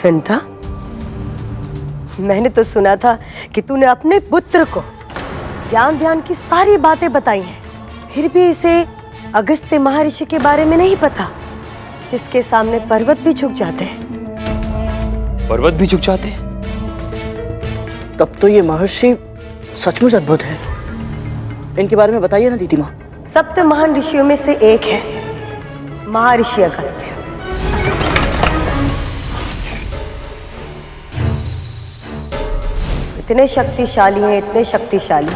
विंता, मैंने तो सुना था कि तूने अपने पुत्र को ज्ञान ध्यान की सारी बातें बताई हैं, फिर भी इसे अगस्त्य महर्षि के बारे में नहीं पता, जिसके सामने पर्वत भी झुक जाते हैं। पर्वत भी झुक जाते हैं? तब तो ये महर्षि सचमुच अद्भुत है। इनके बारे में बताइए ना दीदी माँ। सप्त महान ऋषियों में से एक है महर्षि अगस्त्य। इतने शक्तिशाली हैं, इतने शक्तिशाली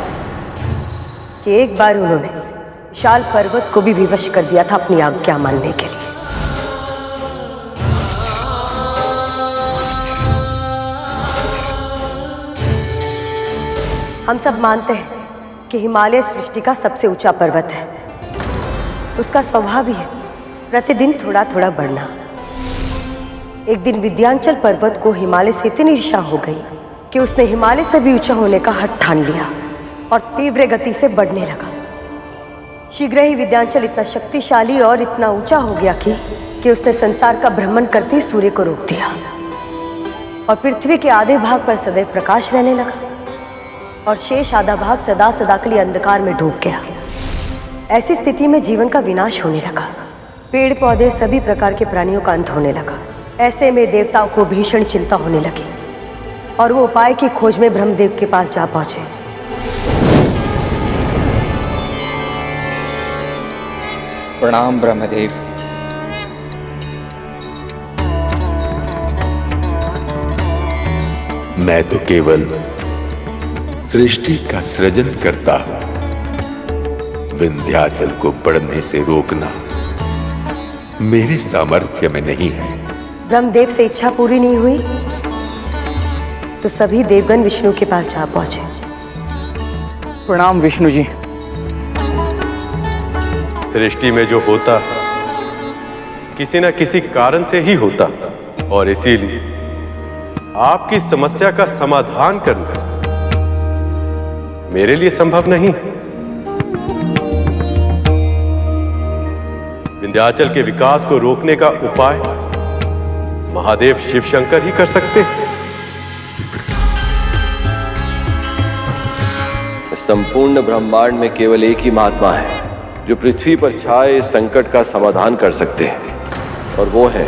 कि एक बार उन्होंने विशाल पर्वत को भी विवश कर दिया था अपनी आज्ञा मानने के लिए। हम सब मानते हैं कि हिमालय सृष्टि का सबसे ऊंचा पर्वत है। उसका स्वभाव ही है प्रतिदिन थोड़ा थोड़ा बढ़ना। एक दिन विंध्याचल पर्वत को हिमालय से इतनी ईर्ष्या हो गई कि उसने हिमालय से भी ऊंचा होने का हठ ठान लिया और तीव्र गति से बढ़ने लगा। शीघ्र ही विंध्याचल इतना शक्तिशाली और इतना ऊंचा हो गया कि उसने संसार का भ्रमण करते ही सूर्य को रोक दिया और पृथ्वी के आधे भाग पर सदैव प्रकाश रहने लगा और शेष आधा भाग सदा सदा के लिए अंधकार में डूब गया। ऐसी स्थिति में जीवन का विनाश होने लगा। पेड़ पौधे सभी प्रकार के प्राणियों का अंत होने लगा। ऐसे में देवताओं को भीषण चिंता होने लगी और वो उपाय की खोज में ब्रह्मदेव के पास जा पहुंचे। प्रणाम ब्रह्मदेव। मैं तो केवल सृष्टि का सृजन करता हूं। विंध्याचल को बढ़ने से रोकना मेरे सामर्थ्य में नहीं है। ब्रह्मदेव से इच्छा पूरी नहीं हुई तो सभी देवगण विष्णु के पास जा पहुंचे। प्रणाम विष्णु जी। सृष्टि में जो होता किसी न किसी कारण से ही होता और इसीलिए आपकी समस्या का समाधान करना मेरे लिए संभव नहीं। विंध्याचल के विकास को रोकने का उपाय महादेव शिव शंकर ही कर सकते हैं। संपूर्ण ब्रह्मांड में केवल एक ही महात्मा है जो पृथ्वी पर छाए इस संकट का समाधान कर सकते हैं और वो है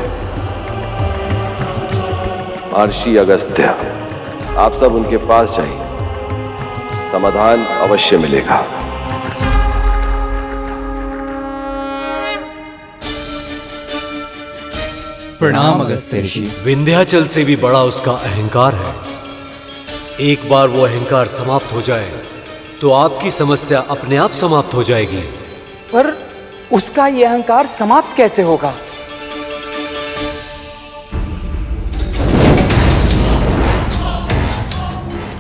महर्षि अगस्त्य। आप सब उनके पास जाइए, समाधान अवश्य मिलेगा। प्रणाम अगस्त्य ऋषि। विंध्याचल से भी बड़ा उसका अहंकार है। एक बार वो अहंकार समाप्त हो जाए तो आपकी समस्या अपने आप समाप्त हो जाएगी। पर उसका ये अहंकार समाप्त कैसे होगा?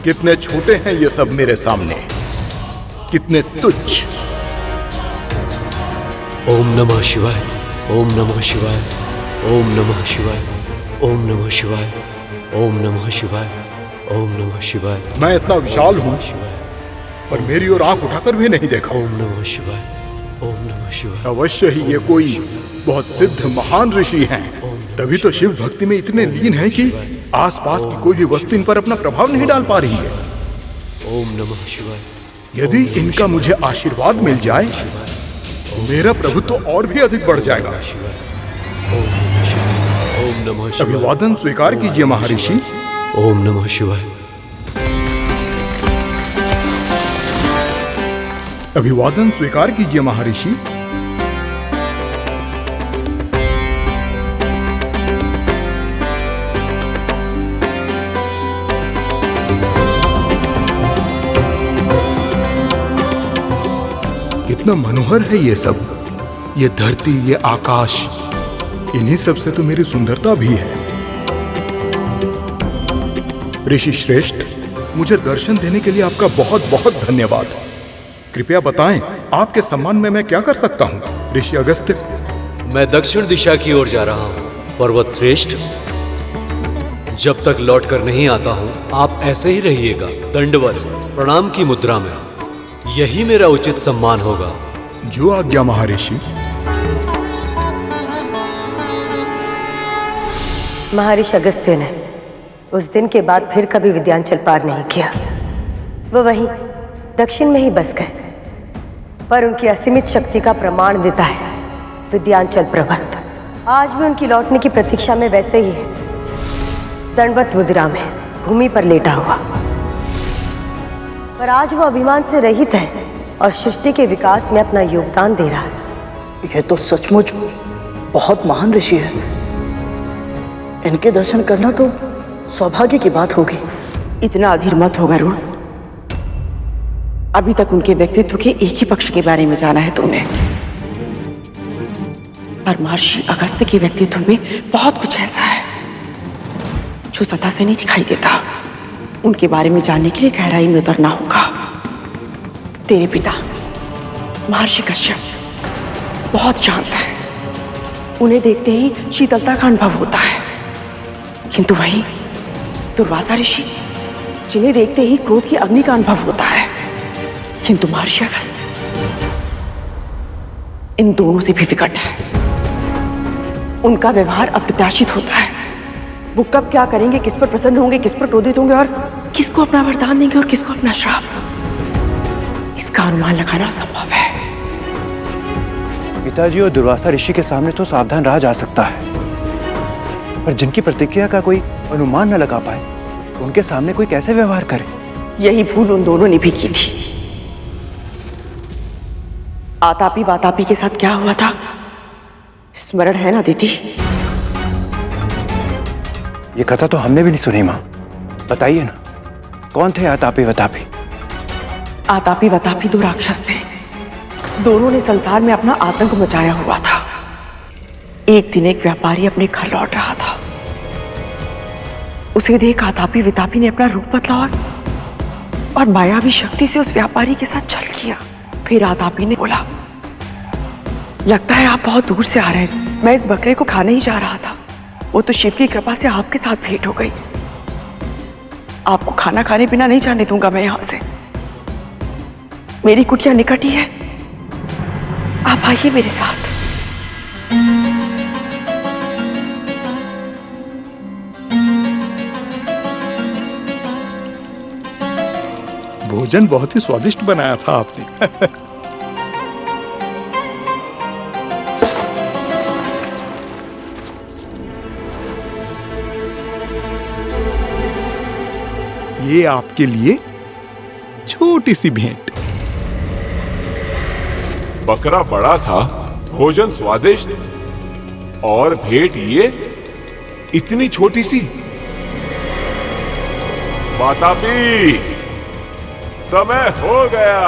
कितने छोटे हैं ये सब मेरे सामने, कितने तुच्छ। ओम नमः शिवाय, ओम नमः शिवाय, ओम नमः शिवाय, ओम नमः शिवाय, ओम नमः शिवाय, ओम नमः शिवाय। मैं इतना विशाल हूं पर मेरी ओर आंख उठाकर भी नहीं देखा। ओम नमः शिवाय, ओम नमः शिवाय। अवश्य ही ये कोई बहुत सिद्ध महान ऋषि हैं। तभी तो शिव भक्ति में इतने लीन हैं कि आसपास की कोई भी वस्तु इन पर अपना प्रभाव नहीं डाल पा रही है। ओम नमः शिवाय। यदि इनका मुझे आशीर्वाद मिल जाए तो मेरा प्रभुत्व और भी अधिक बढ़ जाएगा। ओम नमः शिवाय। अभिवादन स्वीकार कीजिए महर्षि। ओम नमः शिवाय। अभिवादन स्वीकार कीजिए महर्षि। कितना मनोहर है ये सब, ये धरती, ये आकाश। इन्हीं सब से तो मेरी सुंदरता भी है। ऋषि श्रेष्ठ, मुझे दर्शन देने के लिए आपका बहुत बहुत धन्यवाद। कृपया बताएं, आपके सम्मान में मैं क्या कर सकता हूं? ऋषि अगस्त्य। मैं दक्षिण दिशा की ओर जा रहा हूं। पर्वत श्रेष्ठ, जब तक लौट कर नहीं आता हूं आप ऐसे ही रहिएगा, दंडवत प्रणाम की मुद्रा में। यही मेरा उचित सम्मान होगा। जो आज्ञा महर्षि। महर्षि अगस्त्य ने उस दिन के बाद फिर कभी विद्यांचल पार नहीं किया। वो वहीं दक्षिण में ही बस गए। पर उनकी असीमित शक्ति का प्रमाण देता है विद्यांचल पर्वत आज भी उनकी लौटने की प्रतीक्षा में वैसे ही है, दंडवत मुद्रा में भूमि पर लेटा हुआ। पर आज वो अभिमान से रहित है और सृष्टि के विकास में अपना योगदान दे रहा है। यह तो सचमुच बहुत महान ऋषि है। इनके दर्शन करना तो सौभाग्य की बात होगी। इतना अधीर मत हो गरुड़। अभी तक उनके व्यक्तित्व के एक ही पक्ष के बारे में जाना है तुमने, पर महर्षि अगस्त्य के व्यक्तित्व में बहुत कुछ ऐसा है जो सतह से नहीं दिखाई देता। उनके बारे में जानने के लिए गहराई में उतरना होगा। तेरे पिता महर्षि कश्यप बहुत शांत है। उन्हें देखते ही शीतलता का अनुभव होता है, किंतु वहीं दुर्वासा ऋषि, जिन्हें देखते ही क्रोध की अग्नि का अनुभव होता है, किंतु महर्षि अगस्त्य इन दोनों से भी विकट है। उनका व्यवहार अप्रत्याशित होता है। वो कब क्या करेंगे, किस पर प्रसन्न होंगे, किस पर क्रोधित होंगे और किसको अपना वरदान देंगे और किसको अपना श्राप, इसका अनुमान लगाना असंभव है। पिताजी और दुर्वासा ऋषि के सामने तो सावधान रहा जा सकता है, पर जिनकी प्रतिक्रिया का कोई अनुमान न लगा पाए, उनके सामने कोई कैसे व्यवहार करे? यही भूल उन दोनों ने भी की थी। आतापी वातापी के साथ क्या हुआ था, स्मरण है ना दीदी? ये कथा तो हमने भी नहीं सुनी माँ, बताइए ना, कौन थे आतापी वतापी? आतापी वतापी दो राक्षस थे। दोनों ने संसार में अपना आतंक मचाया हुआ था। एक दिन एक व्यापारी अपने घर लौट रहा था। उसे देख आतापी वितापी ने अपना रूप बदला और मायावी शक्ति से उस व्यापारी के साथ छल किया। फिर आतापी ने बोला, लगता है आप बहुत दूर से आ रहे हैं। मैं इस बकरे को खाने ही जा रहा था, वो तो शिव की कृपा से आपके साथ भेंट हो गई। आपको खाना खाने बिना नहीं जाने दूंगा मैं यहां से। मेरी कुटिया निकट ही है, आप आइए मेरे साथ। भोजन बहुत ही स्वादिष्ट बनाया था आपने। ये आपके लिए छोटी सी भेंट। बकरा बड़ा था, भोजन स्वादिष्ट, और भेंट ये इतनी छोटी सी। वातापी, समय हो गया।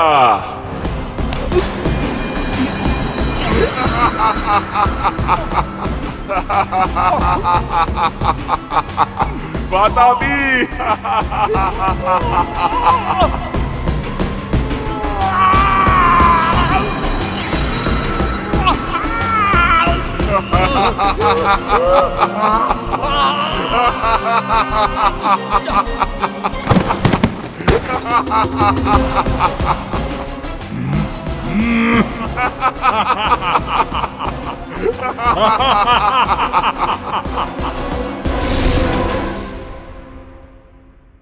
वातापी,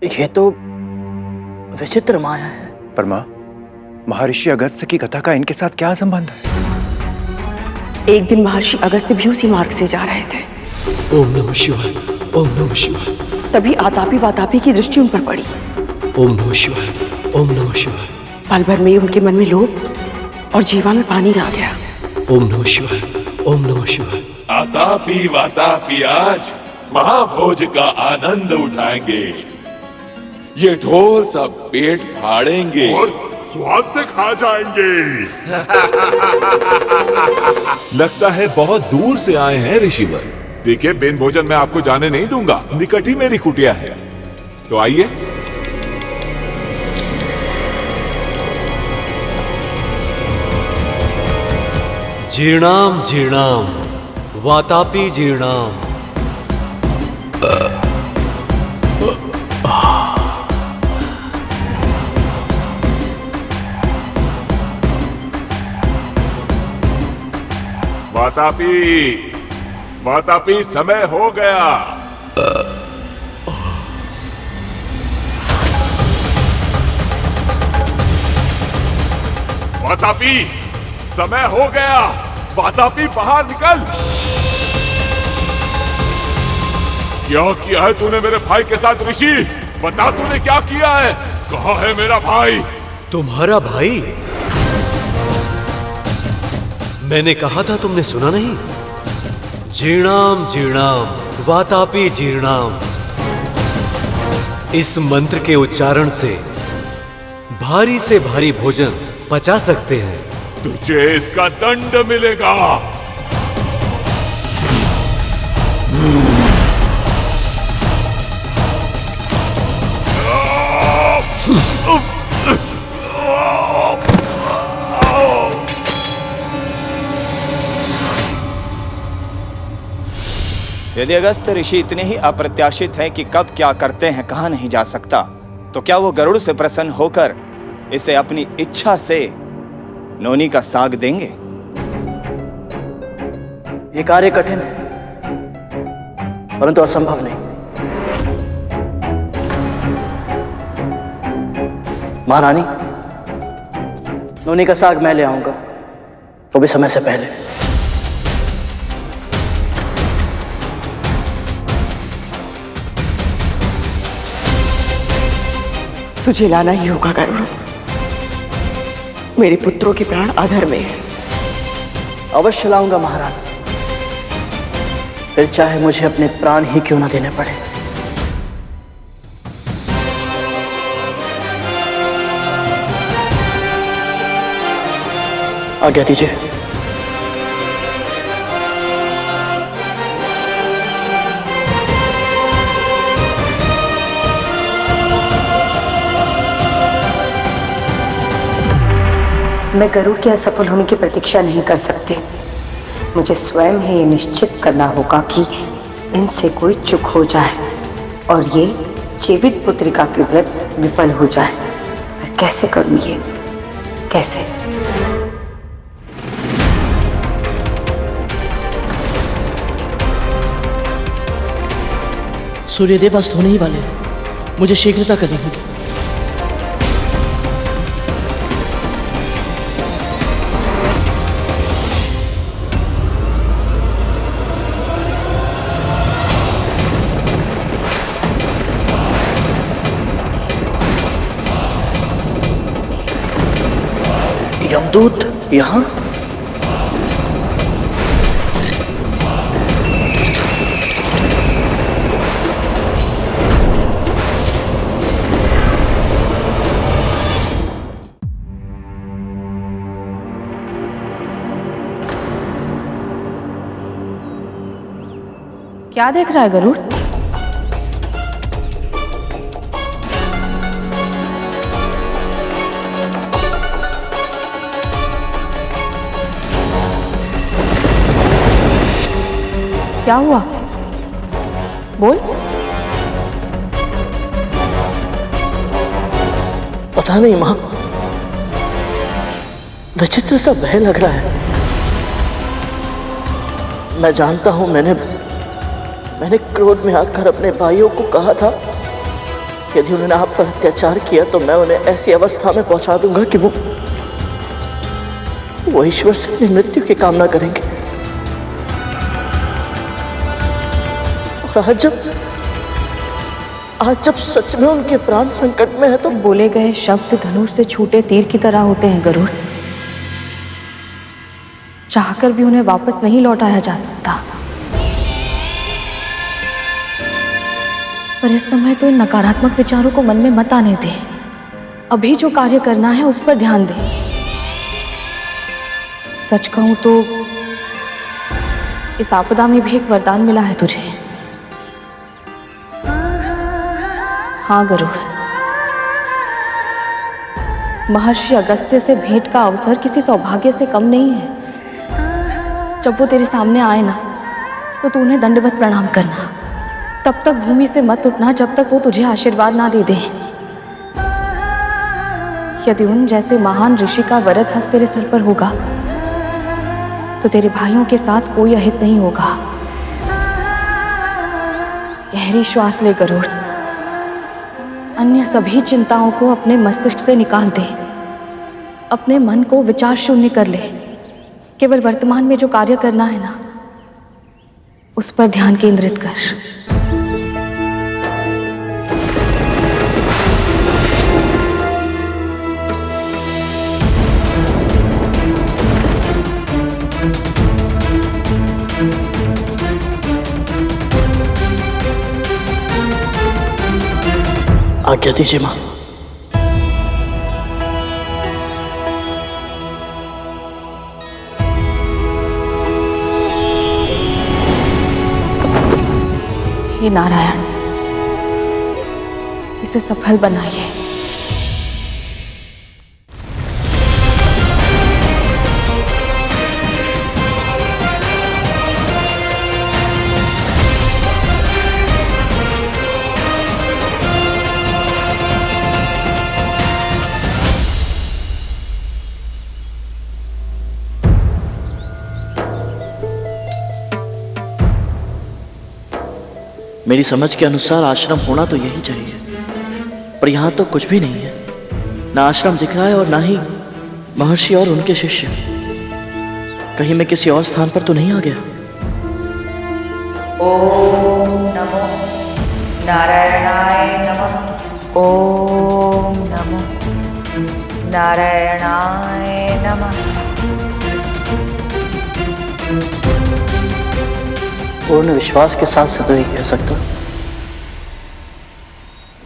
ये तो विचित्र माया है। पर माँ, महर्षि अगस्त्य की कथा का इनके साथ क्या संबंध है? एक दिन महर्षि अगस्त्य भी उसी मार्ग से जा रहे थे। ओम नमः शिवाय, ओम नमः शिवाय। तभी आतापी वातापी की दृष्टि उन पर पड़ी। ओम नमः शिवाय, ओम नमः शिवाय। पल भर में उनके मन में लोभ और जीवा में पानी आ गया। ओम नमः शिवाय, ओम नमः शिवाय। आतापी वातापी आज महाभोज का आनंद उठाएंगे। ये ढोल सब पेट फाड़ेंगे और स्वाद से खा जाएंगे। लगता है बहुत दूर से आए हैं ऋषिवर। देखिए, बिन भोजन मैं आपको जाने नहीं दूंगा। निकट ही मेरी कुटिया है, तो आइए। जीर्णाम जीर्णाम वातापी जीर्णाम। वातापी, वातापी, समय हो गया। वातापी, समय हो गया। वातापी बाहर निकल। क्या किया है तूने मेरे भाई के साथ ऋषि? बता तूने क्या किया है? कहाँ है मेरा भाई? तुम्हारा भाई? मैंने कहा था, तुमने सुना नहीं? जीर्णाम जीर्णाम वातापी जीर्णाम। इस मंत्र के उच्चारण से भारी से भारी भोजन पचा सकते हैं। तुझे इसका दंड मिलेगा। यदि अगस्त ऋषि इतने ही अप्रत्याशित हैं कि कब क्या करते हैं कहा नहीं जा सकता, तो क्या वो गरुड़ से प्रसन्न होकर इसे अपनी इच्छा से नोनी का साग देंगे? ये कार्य कठिन है, परंतु असंभव नहीं। महारानी, नोनी का साग मैं ले आऊंगा, वो भी समय से पहले। तुझे लाना ही होगा गरुड़। मेरे पुत्रों के प्राण अधर में है। अवश्य लाऊंगा महारानी, फिर चाहे मुझे अपने प्राण ही क्यों ना देने पड़े। आज्ञा दीजिए। मैं गरुड़ के असफल होने की प्रतीक्षा नहीं कर सकती। मुझे स्वयं ही ये निश्चित करना होगा कि इनसे कोई चूक हो जाए और ये जीवित पुत्रिका के व्रत विफल हो जाए। पर कैसे करूं ये? कैसे? सूर्यदेव अस्त होने ही वाले हैं। मुझे शीघ्रता करनी होगी। यमदूत यहाँ? क्या देख रहा है गरुड़? क्या हुआ? बोल। पता नहीं मां, विचित्र सा भय लग रहा है। मैं जानता हूं मैंने क्रोध में आकर अपने भाइयों को कहा था यदि उन्होंने आप पर अत्याचार किया तो मैं उन्हें ऐसी अवस्था में पहुंचा दूंगा कि वो ईश्वर से अपनी मृत्यु की कामना करेंगे। और आज जब सच में उनके प्राण संकट में है तो बोले गए शब्द धनुष से छूटे तीर की तरह होते हैं गरुड़। चाहकर भी उन्हें वापस नहीं लौटाया जा सकता। पर इस समय तो इन नकारात्मक विचारों को मन में मत आने दे। अभी जो कार्य करना है उस पर ध्यान दे। सच कहूं तो इस आपदा में भी एक वरदान मिला है तुझे। हाँ गरुड़, महर्षि अगस्त्य से भेंट का अवसर किसी सौभाग्य से कम नहीं है। जब वो तेरे सामने आए ना तो तू उन्हें दंडवत प्रणाम करना। तब तक भूमि से मत उठना जब तक वो तुझे आशीर्वाद ना दे दे। यदि उन जैसे महान ऋषि का वरद हस्त तेरे सर पर होगा तो तेरे भाइयों के साथ कोई अहित नहीं होगा। गहरी श्वास ले गरुड़, अन्य सभी चिंताओं को अपने मस्तिष्क से निकाल दे। अपने मन को विचार शून्य कर ले। केवल वर्तमान में जो कार्य करना है ना, उस पर ध्यान केंद्रित कर। आज्ञा दीजिए मां। हे नारायण, इसे सफल बनाइए। मेरी समझ के अनुसार आश्रम होना तो यही चाहिए, पर यहाँ तो कुछ भी नहीं है। ना आश्रम दिख रहा है और ना ही महर्षि और उनके शिष्य। कहीं मैं किसी और स्थान पर तो नहीं आ गया? ओम नमो नारायणाय नमः। ओम नमो नारायणाय नमः। पूर्ण विश्वास के साथ से तो यही कह सकता हूं,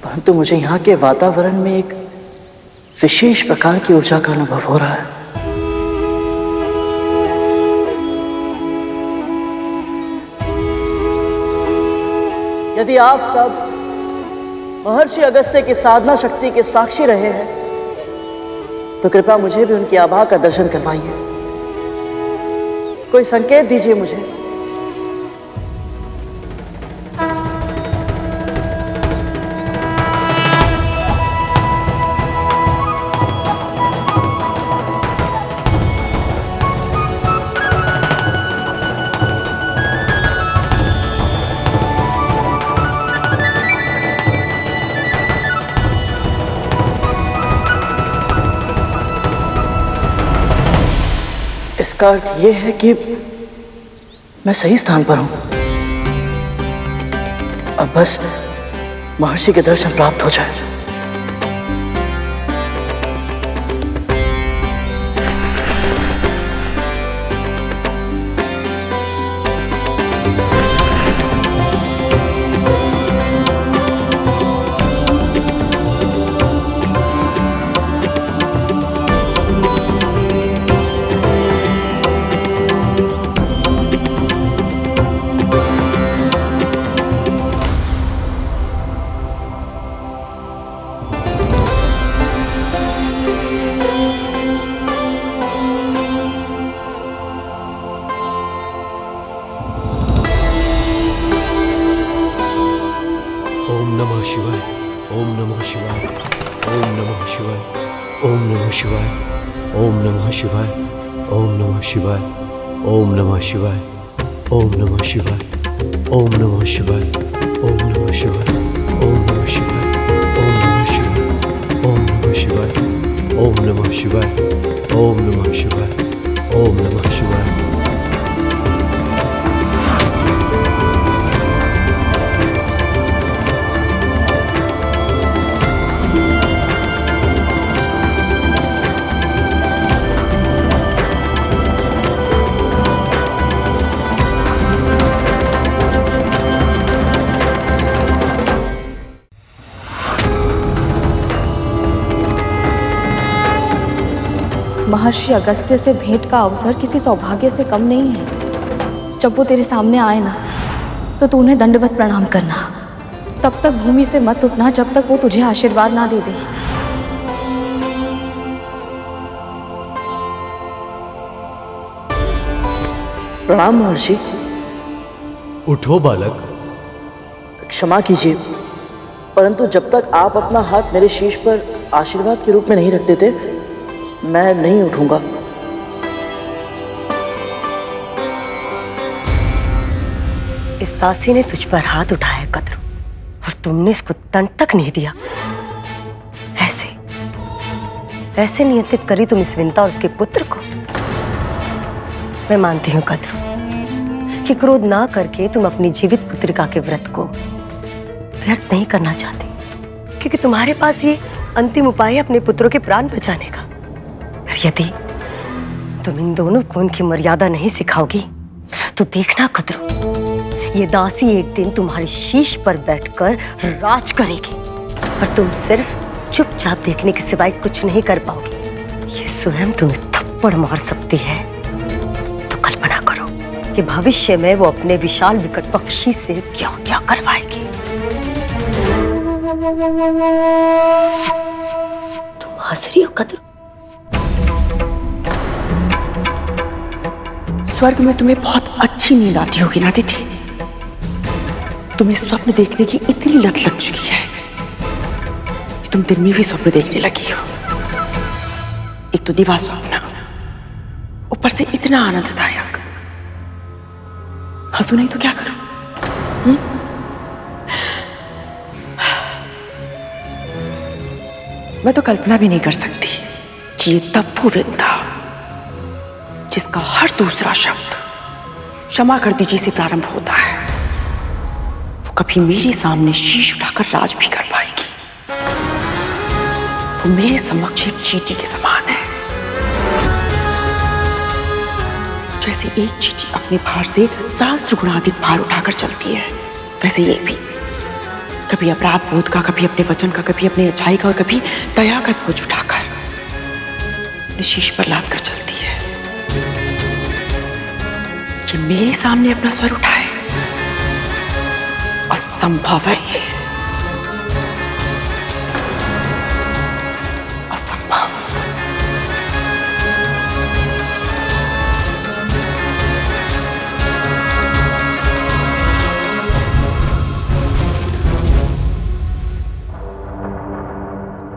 परंतु मुझे यहाँ के वातावरण में एक विशेष प्रकार की ऊर्जा का अनुभव हो रहा है। यदि आप सब महर्षि अगस्त्य की साधना शक्ति के साक्षी रहे हैं, तो कृपया मुझे भी उनकी आभा का दर्शन करवाइए। कोई संकेत दीजिए मुझे। इसका अर्थ यह है कि मैं सही स्थान पर हूं। अब बस महर्षि के दर्शन प्राप्त हो जाए। शिवाय। ओम नमः शिवाय। ओम नमः शिवाय। ओम नमः शिवाय। ओम नमः शिवाय। ओम नमः शिवाय। ओम नमः शिवाय। ओम नमः शिवाय। ओम नमः शिवाय। ओम नमः शिवाय। ओम नमः शिवाय। महर्षि अगस्त्य से भेंट का अवसर किसी सौभाग्य से कम नहीं है। जब वो तेरे सामने आए ना, तो तू उन्हें दंडवत प्रणाम करना। तब तक भूमि से मत उठना जब तक वो तुझे आशीर्वाद ना दे दे। प्रणाम महर्षि। उठो बालक। क्षमा कीजिए, परंतु जब तक आप अपना हाथ मेरे शीश पर आशीर्वाद के रूप में नहीं रख देते, मैं नहीं उठूंगा। इस दासी ने तुझ पर हाथ उठाया कद्रू, और तुमने इसको तन तक नहीं दिया। ऐसे नियंत्रित करी तुम इस विंता और उसके पुत्र को? मैं मानती हूँ कद्रू कि क्रोध ना करके तुम अपनी जीवित पुत्रिका के व्रत को व्यर्थ नहीं करना चाहती, क्योंकि तुम्हारे पास ये अंतिम उपाय है अपने पुत्रों के प्राण बचाने का। पर यदि तुम इन दोनों को उनकी मर्यादा नहीं सिखाओगी तो देखना कद्रू, ये दासी एक दिन तुम्हारे शीश पर बैठकर राज करेगी और तुम सिर्फ चुपचाप देखने के सिवाय कुछ नहीं कर पाओगी। ये स्वयं तुम्हें थप्पड़ मार सकती है। तो कल्पना करो कि भविष्य में वो अपने विशाल विकट पक्षी से क्या क्या करवाएगी। तुम हंस रही हो कद्रू? स्वर्ग में तुम्हें बहुत अच्छी नींद आती होगी ना दीदी? तुम्हें स्वप्न देखने की इतनी लत लग चुकी है कि तुम दिन में भी स्वप्न देखने लगी हो। एक तो दिवा स्वप्न, ऊपर से इतना आनंददायक। हंसू नहीं तो क्या करूं? मैं तो कल्पना भी नहीं कर सकती कि ये तब्बू विंता, जिसका हर दूसरा शब्द क्षमा कर दीजिए से प्रारंभ होता है, वो कभी मेरे सामने शीश उठाकर राज भी कर पाएगी। वो मेरे समक्ष एक चींटी के समान है। जैसे एक चींटी अपने भार से सहस्त्र गुणाधिक भार उठाकर चलती है, वैसे ये भी कभी अपराध बोध का, कभी अपने वचन का, कभी अपने अच्छाई का और कभी दया का बोझ उठाकर शीश पर लाद कर चलती है। ये मेरे सामने अपना स्वर उठाए, असंभव है। ये असंभव।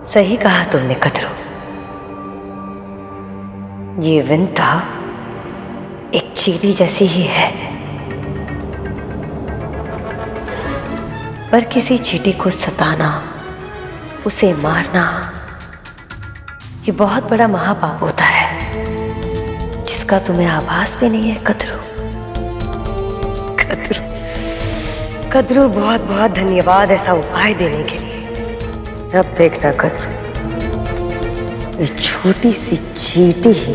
सही कहा तुमने कद्रू। ये विंता एक चींटी जैसी ही है, पर किसी चींटी को सताना, उसे मारना, ये बहुत बड़ा महापाप होता है, जिसका तुम्हें आभास भी नहीं है कद्रू। कद्रू, कद्रू बहुत बहुत धन्यवाद ऐसा उपाय देने के लिए। अब देखना कद्रू, ये छोटी सी चींटी ही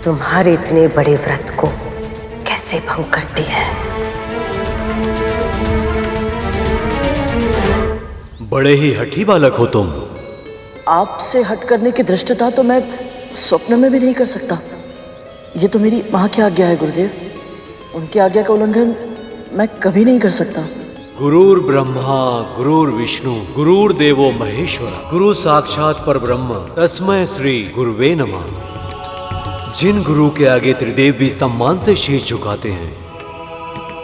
तुम्हारे इतने बड़े व्रत को कैसे भंग करती है। बड़े ही हठी बालक हो तुम। आपसे हट करने की धृष्टता तो मैं स्वप्न में भी नहीं कर सकता। ये तो मेरी माँ की आज्ञा है गुरुदेव। उनकी आज्ञा का उल्लंघन मैं कभी नहीं कर सकता। गुरुर ब्रह्मा गुरुर विष्णु गुरुर देवो महेश्वर गुरु साक्षात परब्रह्म तस्मै श्री गुरुवे नमः। जिन गुरु के आगे त्रिदेव भी सम्मान से शीश झुकाते हैं,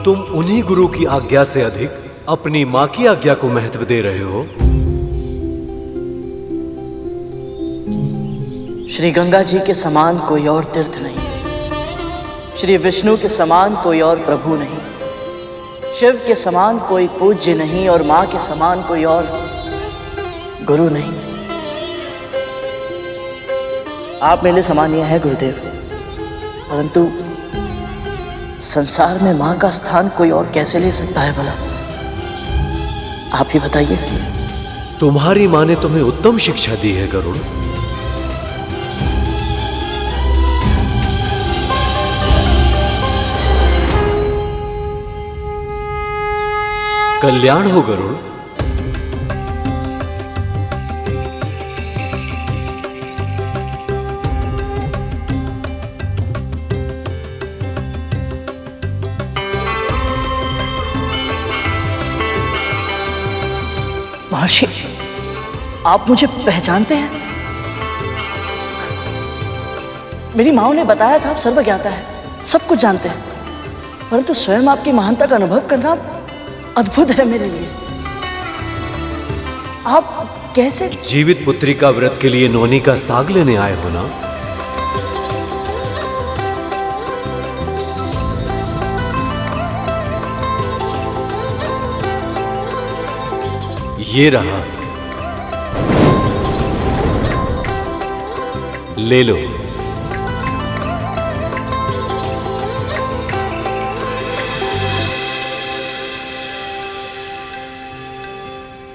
तुम उन्हीं गुरु की आज्ञा से अधिक अपनी माँ की आज्ञा को महत्व दे रहे हो। श्री गंगा जी के समान कोई और तीर्थ नहीं, श्री विष्णु के समान कोई और प्रभु नहीं, शिव के समान कोई पूज्य नहीं और माँ के समान कोई और गुरु नहीं। आप मेरे समानीय है गुरुदेव, परंतु संसार में माँ का स्थान कोई और कैसे ले सकता है भला? आप ही बताइए। तुम्हारी माँ ने तुम्हें उत्तम शिक्षा दी है गरुड़। कल्याण हो गरुड़। महर्षि, आप मुझे पहचानते हैं? मेरी माँ ने बताया था आप सर्वज्ञाता है, सब कुछ जानते हैं, परंतु स्वयं आपकी महानता का अनुभव करना अद्भुत है मेरे लिए। आप कैसे? जीवित पुत्री का व्रत के लिए नौनी का साग लेने आए हो ना? ये रहा। ले लो।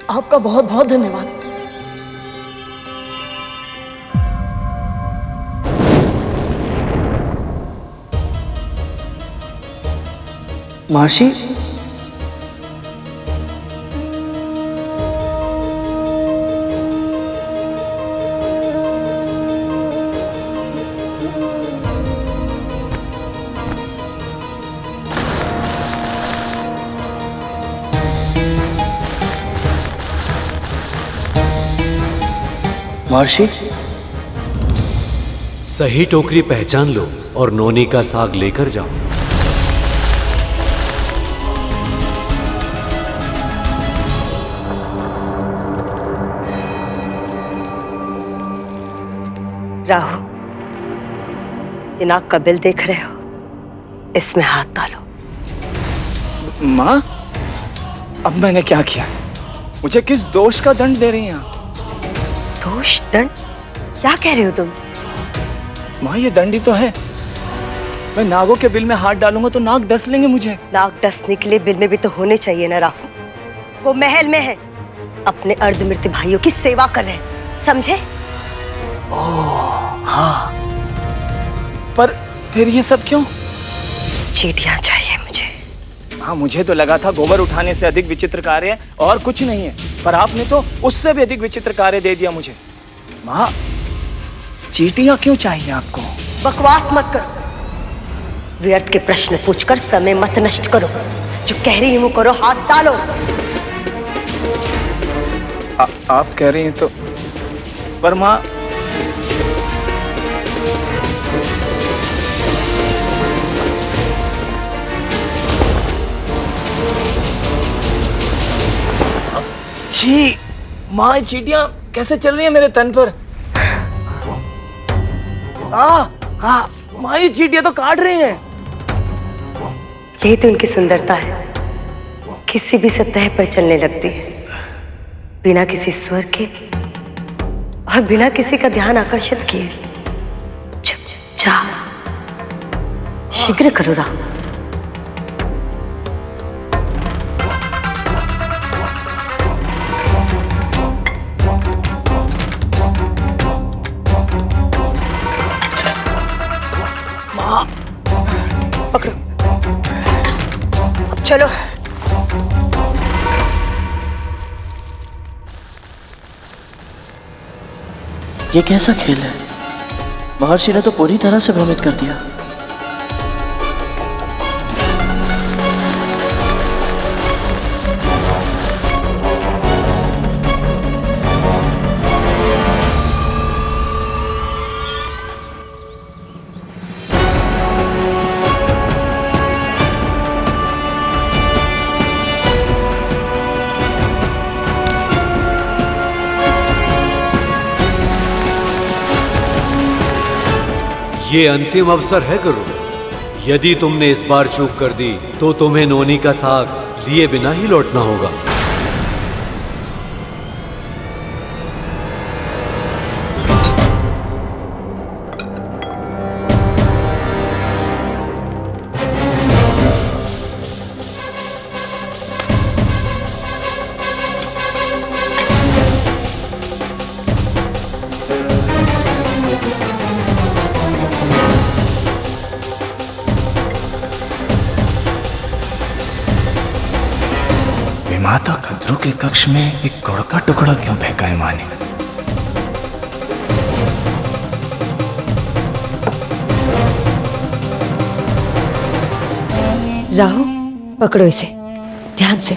आपका बहुत बहुत धन्यवाद। महर्षि, महर्षि, सही टोकरी पहचान लो और नोनी का साग लेकर जाओ। राहु, ये नाक का बिल देख रहे हो, इसमें हाथ डालो। माँ, अब मैंने क्या किया? मुझे किस दोष का दंड दे रही हैं आप? दोष, दंड? क्या कह रहे हो तुम? माँ, ये दंड ही तो है। मैं नागों के बिल में हाथ डालूंगा तो नाग डस लेंगे मुझे। नाग डसने के लिए बिल में भी तो होने चाहिए ना राहु। वो महल में है, अपने अर्धमृत्यु भाइयों की सेवा कर रहे हैं, समझे? हाँ, पर फिर ये सब क्यों? चींटियां चाहिए मुझे। हाँ, मुझे तो लगा था गोबर उठाने से अधिक विचित्र कार्य और कुछ नहीं है, पर आपने तो उससे भी अधिक विचित्र कार्य दे दिया मुझे। माँ, चींटियां क्यों चाहिए आपको? बकवास मत करो, व्यर्थ के प्रश्न पूछकर समय मत नष्ट करो। जो कह रही हूं करो, हाथ डालो। आप कह रही हैं तो, पर माँ, छी, माँ, चींटियां कैसे चल रही है मेरे तन पर? माँ, ये चींटियां तो काट रही हैं। यही तो उनकी सुंदरता है, किसी भी सतह पर चलने लगती है, बिना किसी स्वर के और बिना किसी का ध्यान आकर्षित किए। चुपचाप शीघ्र करो राम। पकड़ो, अब चलो। ये कैसा खेल है? महर्षि ने तो पूरी तरह से भ्रमित कर दिया। ये अंतिम अवसर है गुरु। यदि तुमने इस बार चूक कर दी तो तुम्हें नोनी का साग लिए बिना ही लौटना होगा। माता कद्रू के कक्ष में एक गुड़ का टुकड़ा क्यों फेंका है माँ ने? राहु, पकड़ो इसे ध्यान से।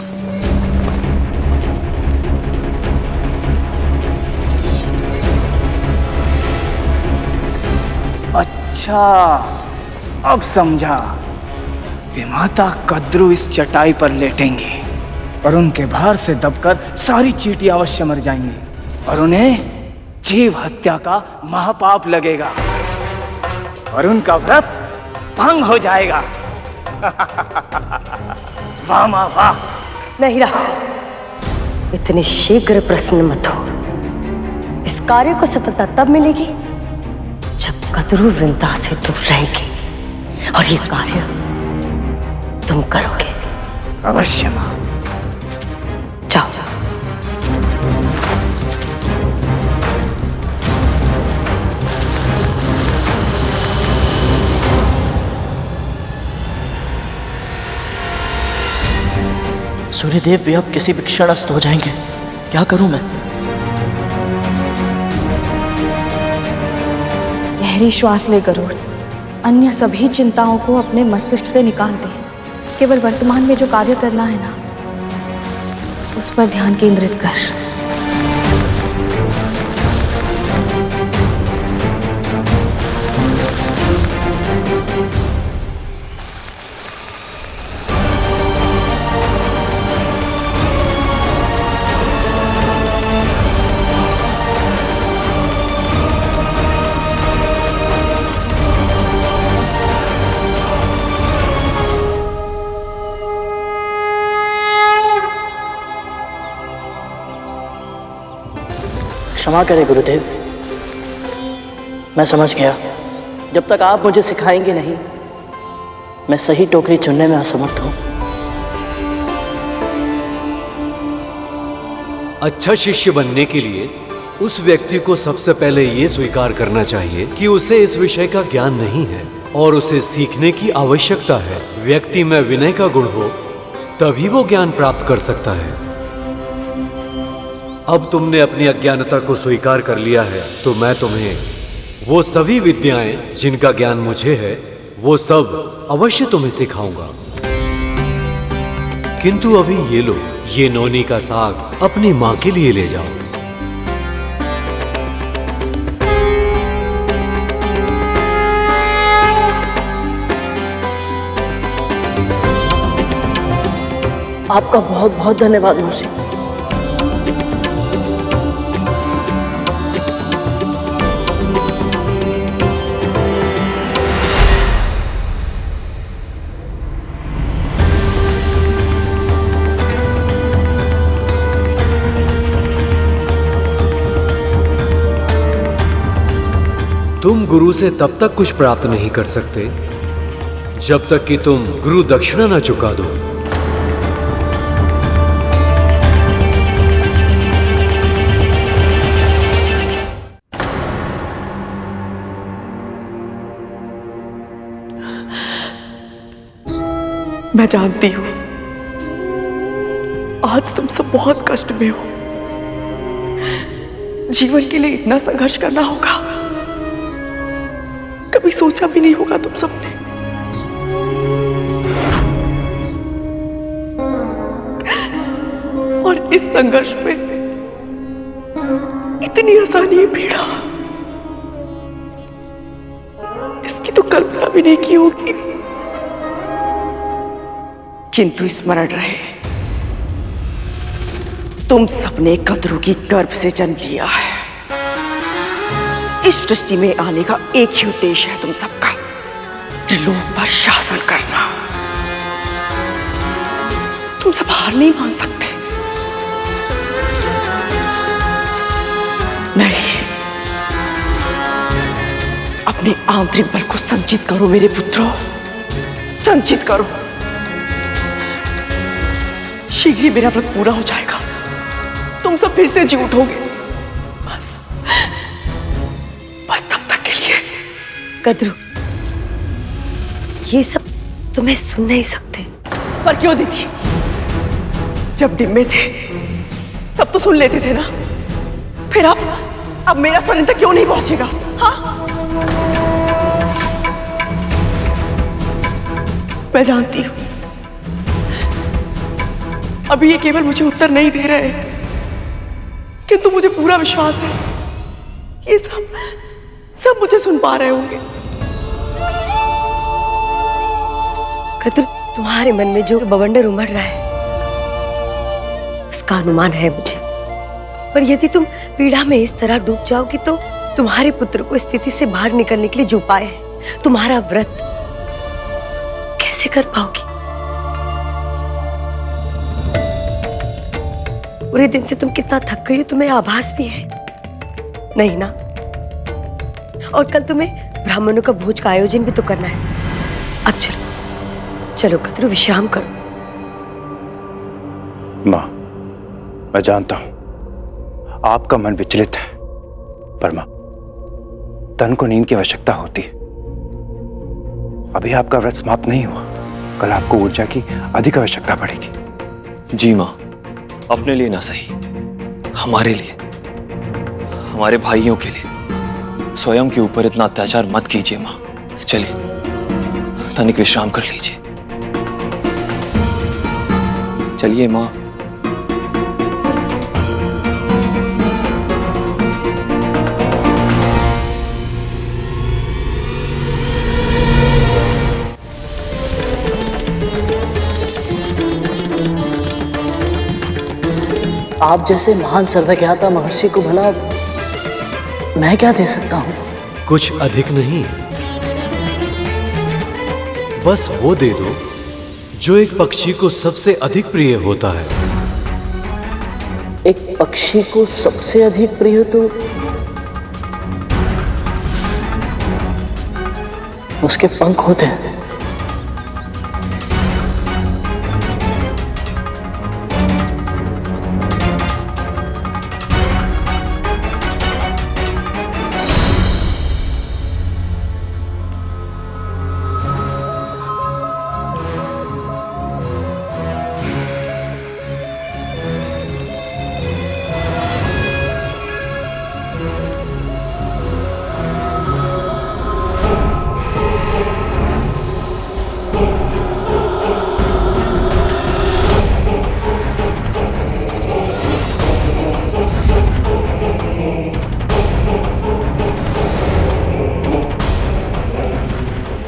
अच्छा, अब समझा। विमाता कद्रू इस चटाई पर लेटेंगे और उनके भार से दबकर सारी चींटियां अवश्य मर जाएंगी और उन्हें जीव हत्या का महापाप लगेगा और उनका व्रत भंग हो जाएगा। वाह माँ वाह। नहीं राहु, इतने शीघ्र प्रसन्न मत हो। इस कार्य को सफलता तब मिलेगी जब कद्रू वृंदा से दूर रहेगी और ये कार्य तुम करोगे। अवश्य मां। जाओ। सूर्यदेव भी अब किसी भी क्षण अस्त हो जाएंगे। क्या करूं मैं? गहरी श्वास ले गरुड़। अन्य सभी चिंताओं को अपने मस्तिष्क से निकाल दे। केवल वर्तमान में जो कार्य करना है ना, उस पर ध्यान केंद्रित कर। क्षमा करें गुरुदेव, मैं समझ गया। जब तक आप मुझे सिखाएंगे नहीं, मैं सही टोकरी चुनने में असमर्थ हूं। अच्छा शिष्य बनने के लिए उस व्यक्ति को सबसे पहले ये स्वीकार करना चाहिए कि उसे इस विषय का ज्ञान नहीं है और उसे सीखने की आवश्यकता है। व्यक्ति में विनय का गुण हो तभी वो ज्ञान प्राप्त कर सकता है। अब तुमने अपनी अज्ञानता को स्वीकार कर लिया है, तो मैं तुम्हें वो सभी विद्याएं जिनका ज्ञान मुझे है, वो सब अवश्य तुम्हें सिखाऊंगा। किंतु अभी ये लो, ये नौनी का साग अपनी मां के लिए ले जाओ। आपका बहुत बहुत धन्यवाद मौसी। तुम गुरु से तब तक कुछ प्राप्त नहीं कर सकते जब तक कि तुम गुरु दक्षिणा न चुका दो। मैं जानती हूं आज तुम सब बहुत कष्ट में हो। जीवन के लिए इतना संघर्ष करना होगा, कभी सोचा भी नहीं होगा तुम सबने। और इस संघर्ष में इतनी आसानी है पीड़ा, इसकी तो कल्पना भी नहीं की होगी। किंतु स्मरण रहे, तुम सबने कद्रू की गर्भ से जन्म लिया है। इस सृष्टि में आने का एक ही उद्देश्य है तुम सबका, त्रिलोक पर शासन करना। तुम सब हार नहीं मान सकते। नहीं, अपने आंतरिक बल को संचित करो मेरे पुत्रों, संचित करो। शीघ्र ही मेरा व्रत पूरा हो जाएगा, तुम सब फिर से जी उठोगे। बस तब तक के लिए। कद्रू, ये सब तुम्हें सुन नहीं सकते। पर क्यों दीदी? जब डिम्बे थे तब तो सुन लेते थे ना। फिर अब मेरा स्वर इन तक क्यों नहीं पहुंचेगा? हाँ, मैं जानती हूं अभी ये केवल मुझे उत्तर नहीं दे रहे हैं, किंतु मुझे पूरा विश्वास है ये सब मुझे सुन पा रहे होंगे। कद्रू, तुम्हारे मन में जो बवंडर उमड़ रहा है उसका अनुमान है मुझे, पर यदि तुम पीड़ा में इस तरह डूब जाओगी तो तुम्हारे पुत्र को स्थिति से बाहर निकलने के लिए जो उपाय है, तुम्हारा व्रत कैसे कर पाओगी? पूरे दिन से तुम कितना थक गई हो तुम्हें आभास भी है नहीं ना? और कल तुम्हें ब्राह्मणों का भोज का आयोजन भी तो करना है। अब चलो चलो कद्रू, विश्राम करो। माँ, मैं जानता हूं आपका मन विचलित है, पर माँ, तन को नींद की आवश्यकता होती है। अभी आपका व्रत समाप्त नहीं हुआ, कल आपको ऊर्जा की अधिक आवश्यकता पड़ेगी। जी माँ, अपने लिए ना सही, हमारे लिए, हमारे भाइयों के लिए स्वयं के ऊपर इतना अत्याचार मत कीजिए माँ। चलिए तनिक विश्राम कर लीजिए। चलिए माँ। आप जैसे महान सर्वज्ञाता महर्षि को भला मैं क्या दे सकता हूं? कुछ अधिक नहीं, बस वो दे दो जो एक पक्षी को सबसे अधिक प्रिय होता है। एक पक्षी को सबसे अधिक प्रिय तो उसके पंख होते हैं।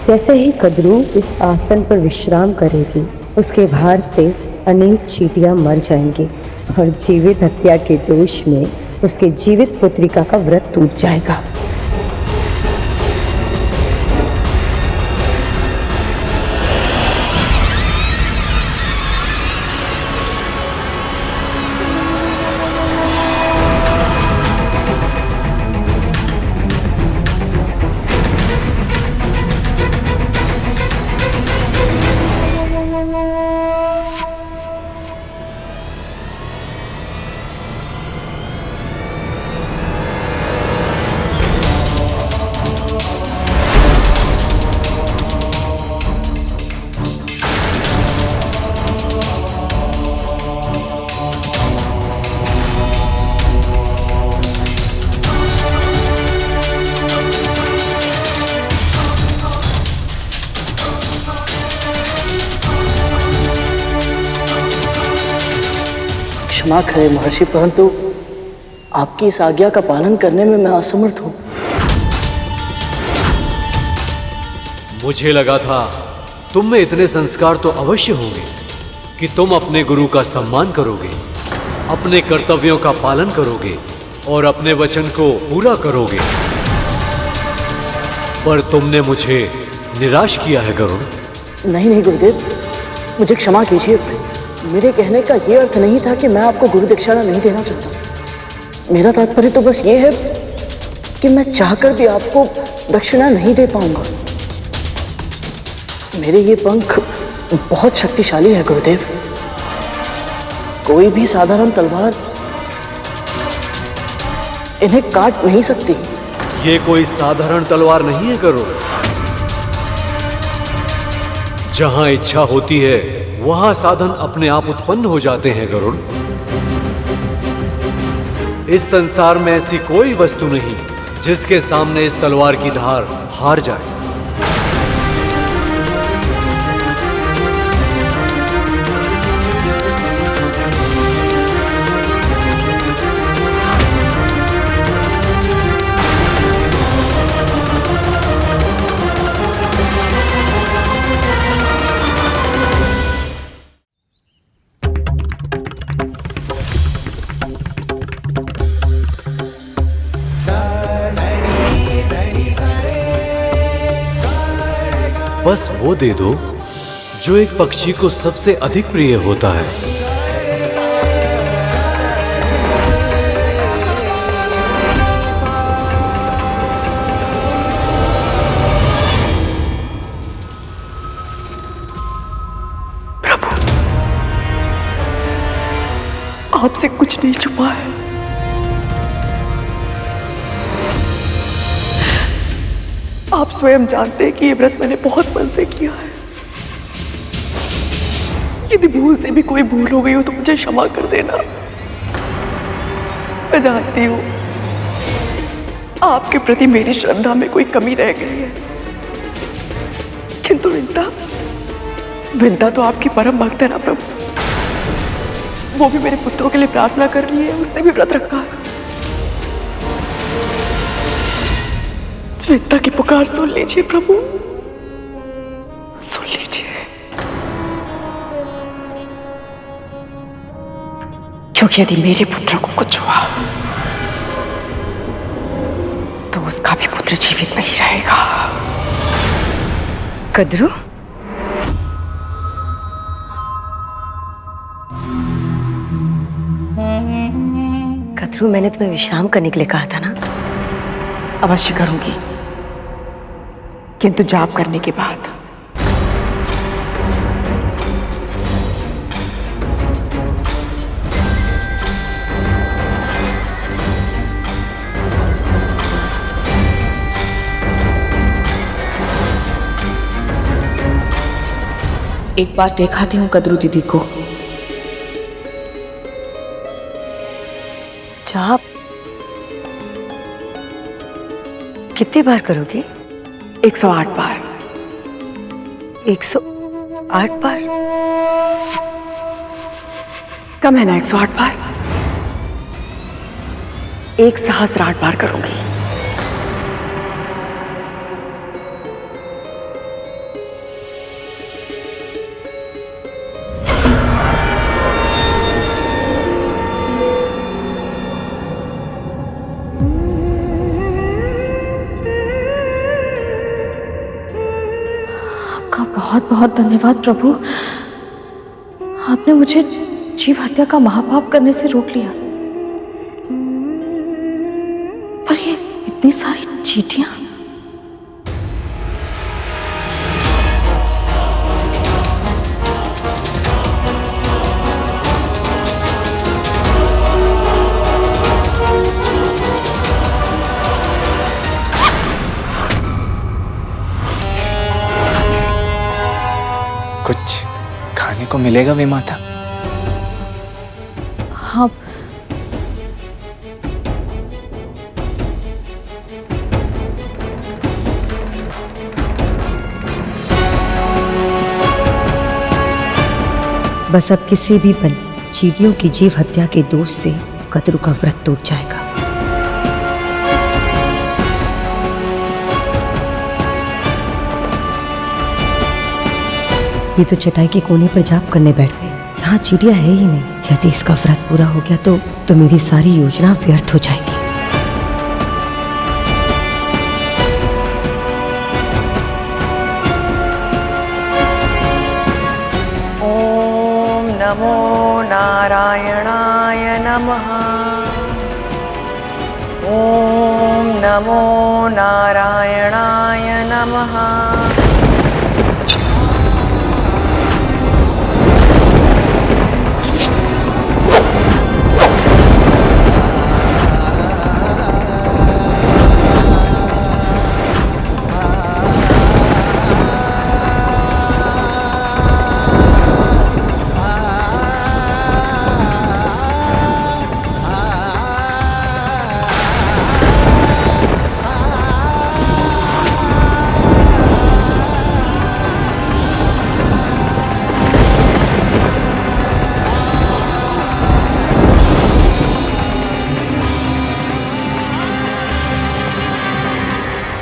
जैसे ही कद्रू इस आसन पर विश्राम करेगी, उसके भार से अनेक चींटियां मर जाएंगी और जीवित हत्या के दोष में उसके जीवित पुत्रिका का व्रत टूट जाएगा। क्षमा करें महर्षि, परंतु आपकी इस आज्ञा का पालन करने में मैं असमर्थ हूं। मुझे लगा था तुम में इतने संस्कार तो अवश्य होंगे कि तुम अपने गुरु का सम्मान करोगे, अपने कर्तव्यों का पालन करोगे और अपने वचन को पूरा करोगे, पर तुमने मुझे निराश किया है गरुड़। नहीं नहीं गुरुदेव, मुझे क्षमा कीजिए। मेरे कहने का ये अर्थ नहीं था कि मैं आपको गुरु दक्षिणा नहीं देना चाहता। मेरा तात्पर्य तो बस ये है कि मैं चाहकर भी आपको दक्षिणा नहीं दे पाऊंगा। मेरे ये पंख बहुत शक्तिशाली है गुरुदेव। कोई भी साधारण तलवार इन्हें काट नहीं सकती। ये कोई साधारण तलवार नहीं है गरुड़। जहां इच्छा होती है वहां साधन अपने आप उत्पन्न हो जाते हैं गरुड़। इस संसार में ऐसी कोई वस्तु नहीं जिसके सामने इस तलवार की धार हार जाए। बस वो दे दो जो एक पक्षी को सबसे अधिक प्रिय होता है। आपसे कुछ नहीं छुपा है। आप स्वयं जानते हैं कि ये व्रत मैंने बहुत मन से किया है। यदि भूल से भी कोई भूल हो गई हो तो मुझे क्षमा कर देना। मैं जानती हूँ आपके प्रति मेरी श्रद्धा में कोई कमी रह गई है, किंतु विंता तो आपकी परम भक्त है ना प्रभु। वो भी मेरे पुत्रों के लिए प्रार्थना कर रही है, उसने भी व्रत रखा है। विंता की पुकार सुन लीजिए प्रभु, सुन लीजिए, क्योंकि यदि मेरे पुत्र को कुछ हुआ तो उसका भी पुत्र जीवित नहीं रहेगा। कद्रू, कद्रू, मैंने तुम्हें विश्राम करने के लिए कहा था ना? अवश्य करूंगी, किंतु जाप करने के बाद। एक बार दिखाती हूँ कद्रू दीदी को। जाप कितनी बार करोगे? 108 बार। 108 बार? कम है ना 108 बार? 1008 बार करूंगी। बहुत बहुत धन्यवाद प्रभु, आपने मुझे जीव हत्या का महापाप करने से रोक लिया। पर ये इतनी सारी चींटियां, कुछ खाने को मिलेगा वे माता? हाँ, बस अब किसी भी पल चींटियों की जीव हत्या के दोष से कद्रू का व्रत टूट जाएगा। ये तो चटाई के कोने पर जाप करने बैठ गए, जहाँ चींटियां है ही नहीं। यदि इसका व्रत पूरा हो गया तो मेरी सारी योजना व्यर्थ हो जाएगी। ओम नमो नारायणाय नमः। ओम नमो नारायणाय नमः।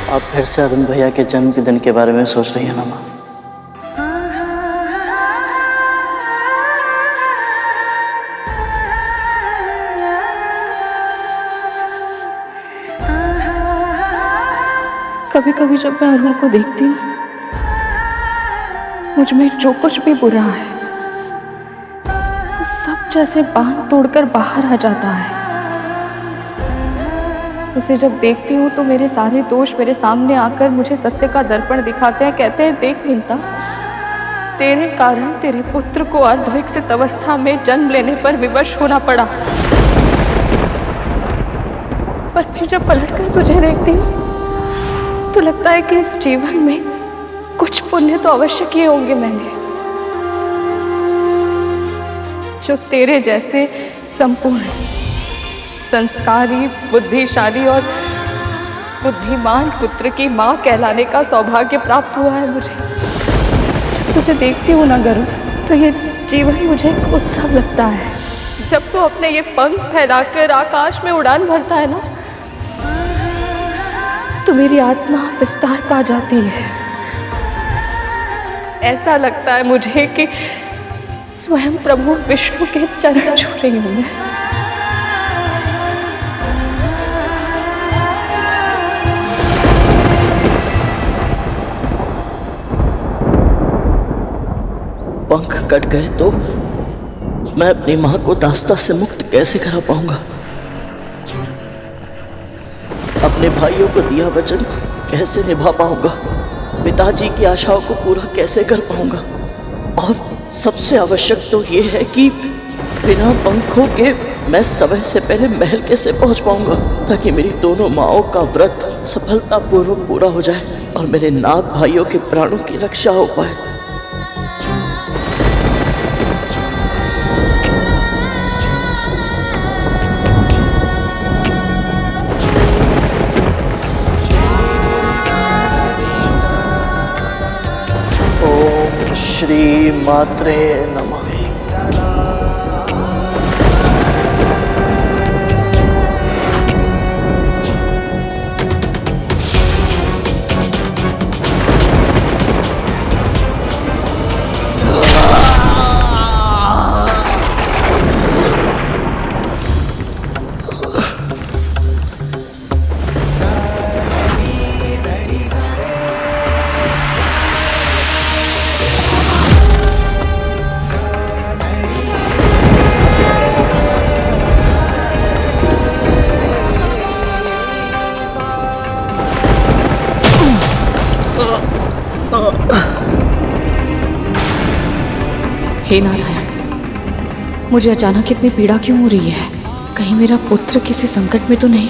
आप फिर से अरुण भैया के जन्म के दिन के बारे में सोच रही है ना माँ? कभी कभी जब मैं अरुण को देखती हूँ, मुझ में जो कुछ भी बुरा है वो सब जैसे बांध तोड़कर बाहर आ जाता है। उसे जब देखती हूँ तो मेरे सारे दोष मेरे सामने आकर मुझे सत्य का दर्पण दिखाते हैं। कहते हैं, देख विंता, तेरे कारण तेरे पुत्र को अर्धविकसित अवस्था में जन्म लेने पर विवश होना पड़ा। पर फिर जब पलटकर तुझे देखती हूँ तो लगता है कि इस जीवन में कुछ पुण्य तो अवश्य किए होंगे मैंने, जो तेरे जैसे संपूर्ण, संस्कारी, बुद्धिशाली और बुद्धिमान पुत्र की माँ कहलाने का सौभाग्य प्राप्त हुआ है मुझे। जब तुझे देखती हूँ ना गरुड़, तो ये जीवन मुझे एक उत्सव लगता है। जब तू अपने ये पंख फैलाकर आकाश में उड़ान भरता है ना, तो मेरी आत्मा विस्तार पा जाती है। ऐसा लगता है मुझे कि स्वयं प्रभु विष्णु के चरण छू रही हूँ मैं। पंख कट गए तो मैं अपनी मां को दास्ता से मुक्त कैसे करा पाऊंगा? अपने भाइयों को दिया वचन कैसे निभा पाऊंगा? पिताजी की आशाओं को पूरा कैसे कर पाऊंगा? और सबसे आवश्यक तो ये है कि बिना पंखों के मैं समय से पहले महल कैसे पहुंच पाऊंगा, ताकि मेरी दोनों माओं का व्रत सफलतापूर्वक पूरा हो जाए और मेरे नाग भाइयों के प्राणों की रक्षा हो पाए। श्री मात्रे नमः। हे नारायण, मुझे अचानक इतनी पीड़ा क्यों हो रही है? कहीं मेरा पुत्र किसी संकट में तो नहीं?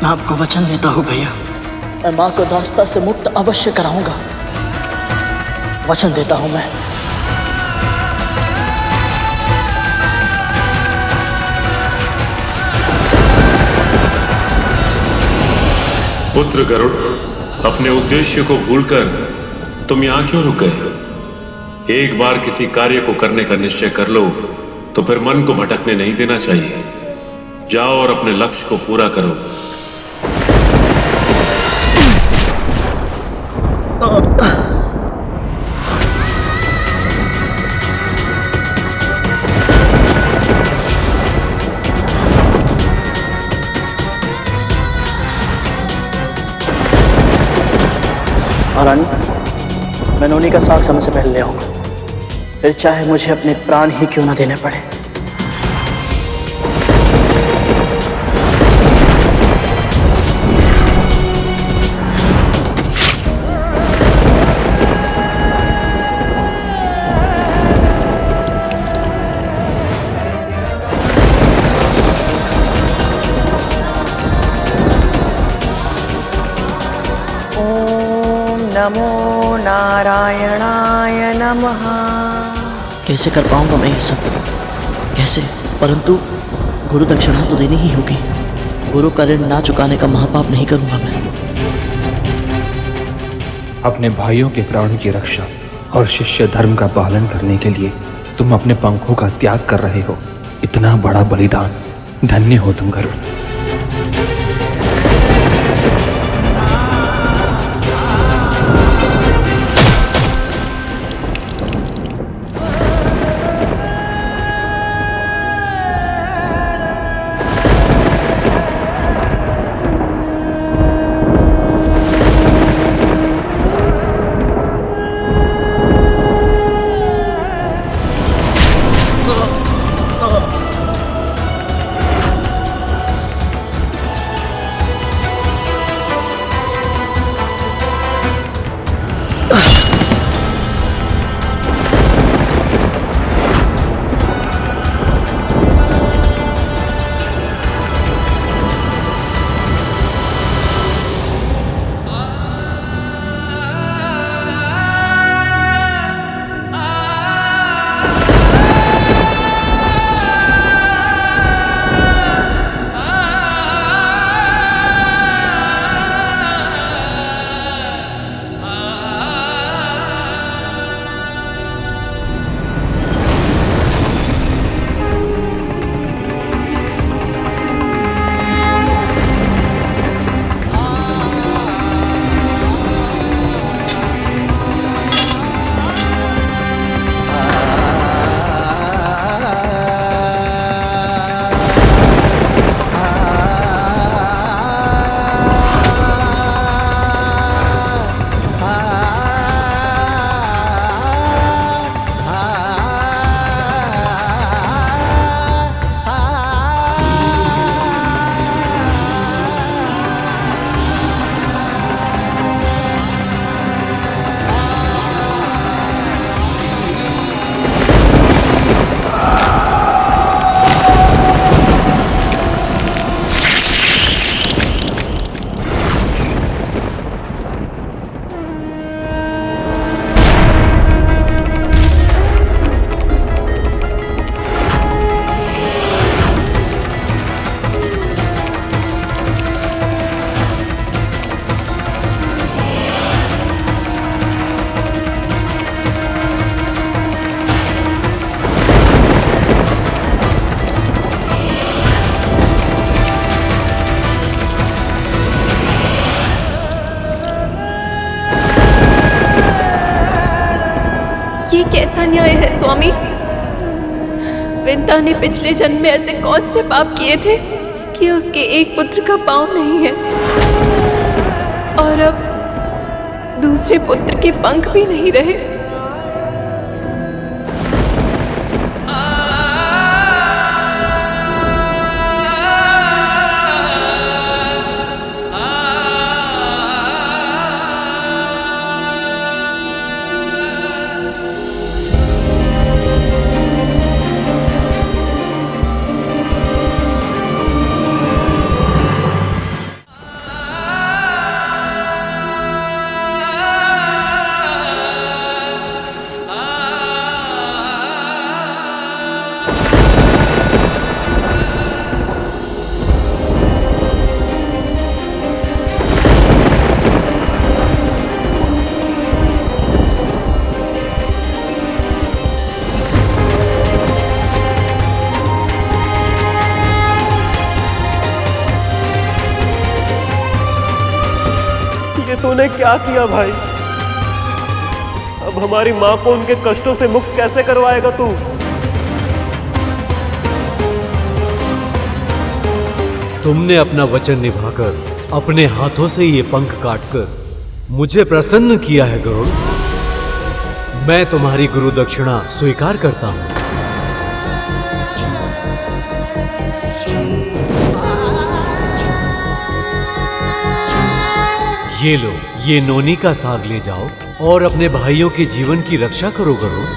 मैं आपको वचन देता हूँ भैया, मैं माँ को दास्ता से मुक्त अवश्य कराऊंगा। वचन देता हूँ मैं। पुत्र गरुड़, अपने उद्देश्य को भूलकर तुम यहाँ क्यों रुक गए? एक बार किसी कार्य को करने का निश्चय कर लो तो फिर मन को भटकने नहीं देना चाहिए। जाओ और अपने लक्ष्य को पूरा करो। महारानी, मैं नोनी का साग समय से पहले ले आऊंगा, फिर चाहे मुझे अपने प्राण ही क्यों ना देने पड़े। नमो नारायणाय नमः। कैसे कर पाऊंगा मैं ये सब? कैसे? परंतु गुरु दक्षिणा तो देनी ही होगी। गुरु का ऋण ना चुकाने का महापाप नहीं करूंगा मैं। अपने भाइयों के प्राणों की रक्षा और शिष्य धर्म का पालन करने के लिए तुम अपने पंखों का त्याग कर रहे हो। इतना बड़ा बलिदान, धन्य हो तुम गरुड़। ये कैसा न्याय है स्वामी? विंता ने पिछले जन्म में ऐसे कौन से पाप किए थे कि उसके एक पुत्र का पांव नहीं है और अब दूसरे पुत्र के पंख भी नहीं रहे। तूने क्या किया भाई? अब हमारी माँ को उनके कष्टों से मुक्त कैसे करवाएगा तू? तुमने अपना वचन निभाकर अपने हाथों से ये पंख काटकर मुझे प्रसन्न किया है गरुड़। मैं तुम्हारी गुरु दक्षिणा स्वीकार करता हूं। ये लो, ये नोनी का साग ले जाओ और अपने भाइयों के जीवन की रक्षा करो गरुड़।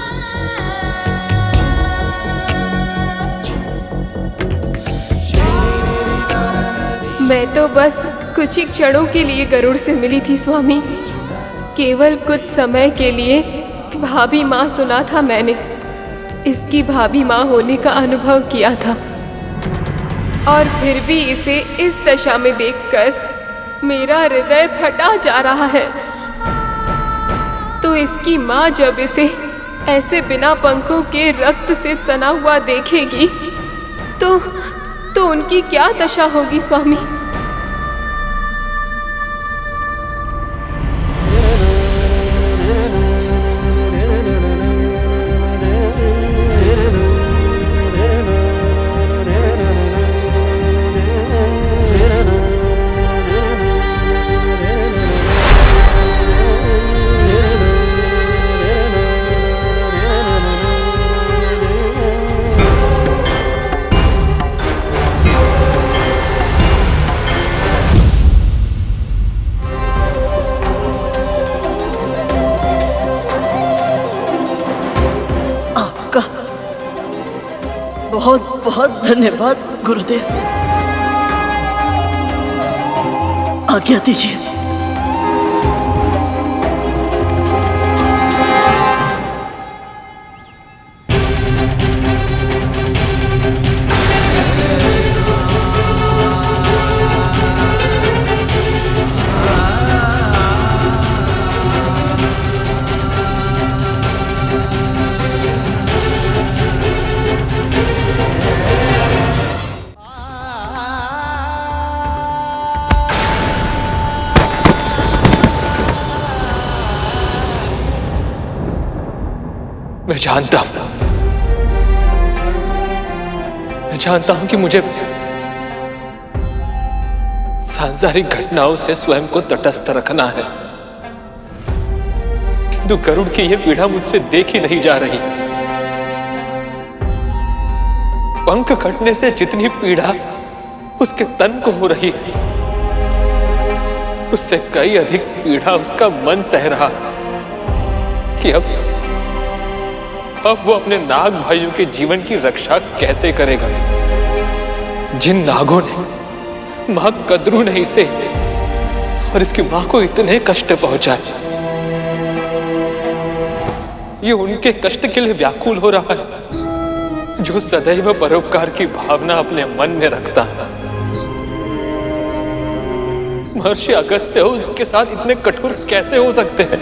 मैं तो बस कुछ ही क्षणों के लिए गरुड़ से मिली थी स्वामी। केवल कुछ समय के लिए भाभी माँ सुना था मैंने। इसकी भाभी माँ होने का अनुभव किया था। और फिर भी इसे इस दशा में देखकर मेरा हृदय फटा जा रहा है। तो इसकी माँ जब इसे ऐसे बिना पंखों के रक्त से सना हुआ देखेगी तो उनकी क्या दशा होगी स्वामी? बहुत बहुत धन्यवाद गुरुदेव। आज्ञा दीजिए। मैं जानता हूं कि मुझे सांसारिक घटनाओं से स्वयं को तटस्थ रखना है, किंतु गरुड़ की यह पीड़ा मुझसे देखी नहीं जा रही। पंख कटने से जितनी पीड़ा उसके तन को हो रही, उससे कई अधिक पीड़ा उसका मन सह रहा कि अब वो अपने नाग भाइयों के जीवन की रक्षा कैसे करेगा। जिन नागों ने मां कद्रू ने इसे और इसकी मां को इतने कष्ट पहुंचाए, ये उनके कष्ट के लिए व्याकुल हो रहा है जो सदैव परोपकार की भावना अपने मन में रखता है। महर्षि अगस्त्य उनके साथ इतने कठोर कैसे हो सकते हैं?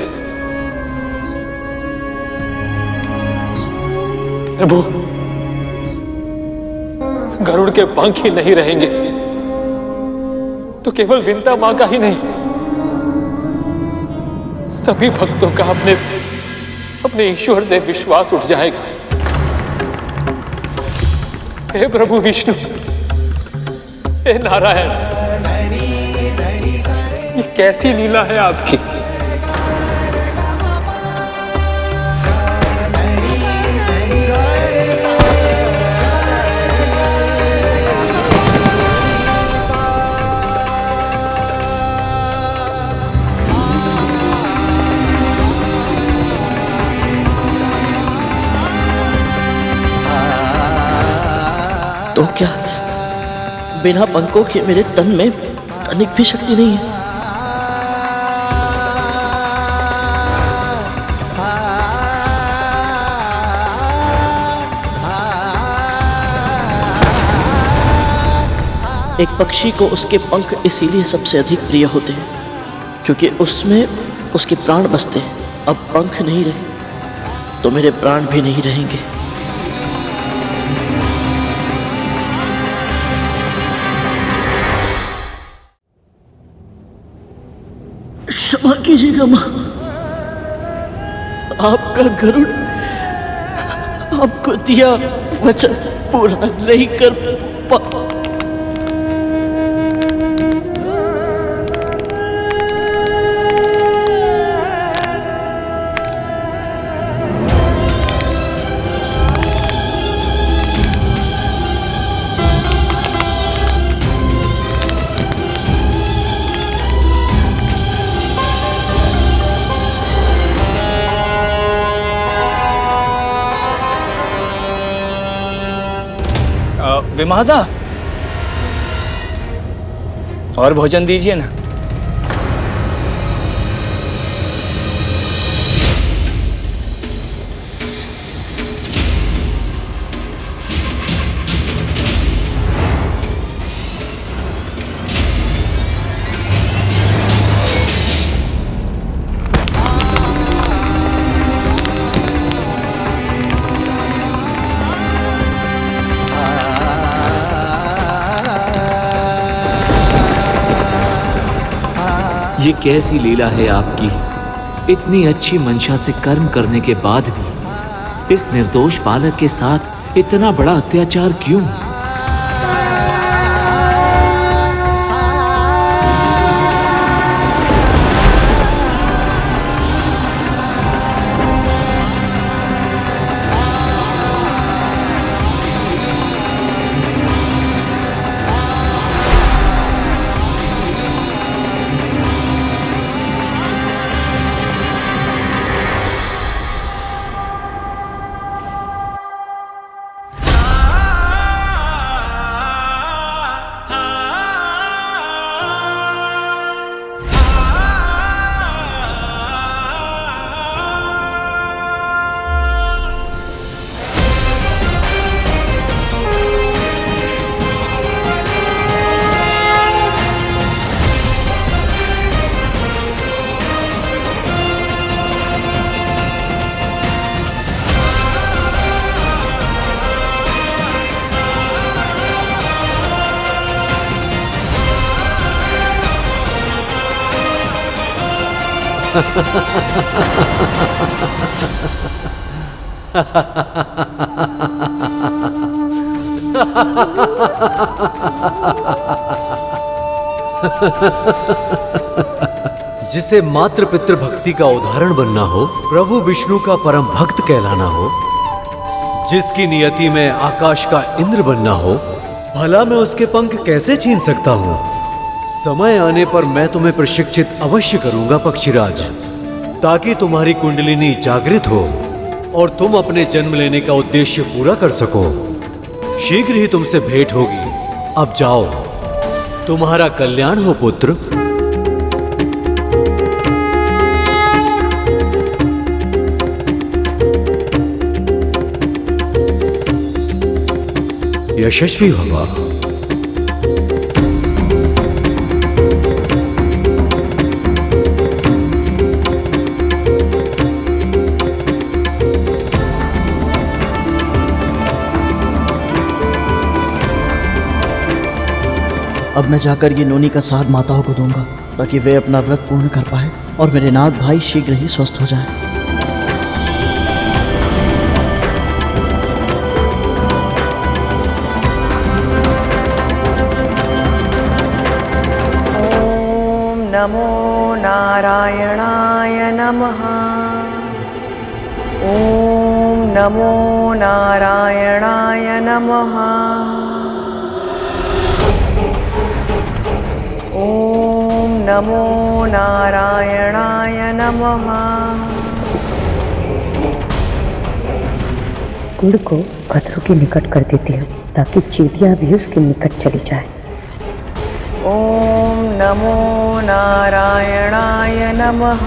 प्रभु, गरुड़ के पंख ही नहीं रहेंगे तो केवल विंता मां का ही नहीं, सभी भक्तों का अपने ईश्वर से विश्वास उठ जाएगा। हे प्रभु विष्णु, हे नारायण, ये कैसी लीला है आपकी। तो क्या बिना पंखों के मेरे तन में तनिक भी शक्ति नहीं है? एक पक्षी को उसके पंख इसीलिए सबसे अधिक प्रिय होते हैं क्योंकि उसमें उसके प्राण बसते हैं। अब पंख नहीं रहे तो मेरे प्राण भी नहीं रहेंगे। क्षमा कीजिएगा मां, आपका गरुड़ आपको दिया वचन पूरा नहीं कर पा। विमाता, और भोजन दीजिए ना। ये कैसी लीला है आपकी। इतनी अच्छी मंशा से कर्म करने के बाद भी इस निर्दोष बालक के साथ इतना बड़ा अत्याचार क्यों? जिसे मात्र पितृ भक्ति का उदाहरण बनना हो, प्रभु विष्णु का परम भक्त कहलाना हो, जिसकी नियति में आकाश का इंद्र बनना हो, भला मैं उसके पंख कैसे छीन सकता हूं? समय आने पर मैं तुम्हें प्रशिक्षित अवश्य करूंगा पक्षीराज, ताकि तुम्हारी कुंडलिनी जागृत हो और तुम अपने जन्म लेने का उद्देश्य पूरा कर सको। शीघ्र ही तुमसे भेंट होगी। अब जाओ, तुम्हारा कल्याण हो पुत्र। यशस्वी भवा। अब मैं जाकर ये नोनी का साथ माताओं को दूंगा, ताकि वे अपना व्रत पूर्ण कर पाए और मेरे नाथ भाई शीघ्र ही स्वस्थ हो जाए। ओम नमो नारायणाय नमः। ओम नमो नारायणाय नमः। ओम नमो नारायणाय नमः। गुड़ को खतरों के निकट कर देती हूँ, ताकि चींटियां भी उसके निकट चली जाए। ओम नमो नारायणाय नमः।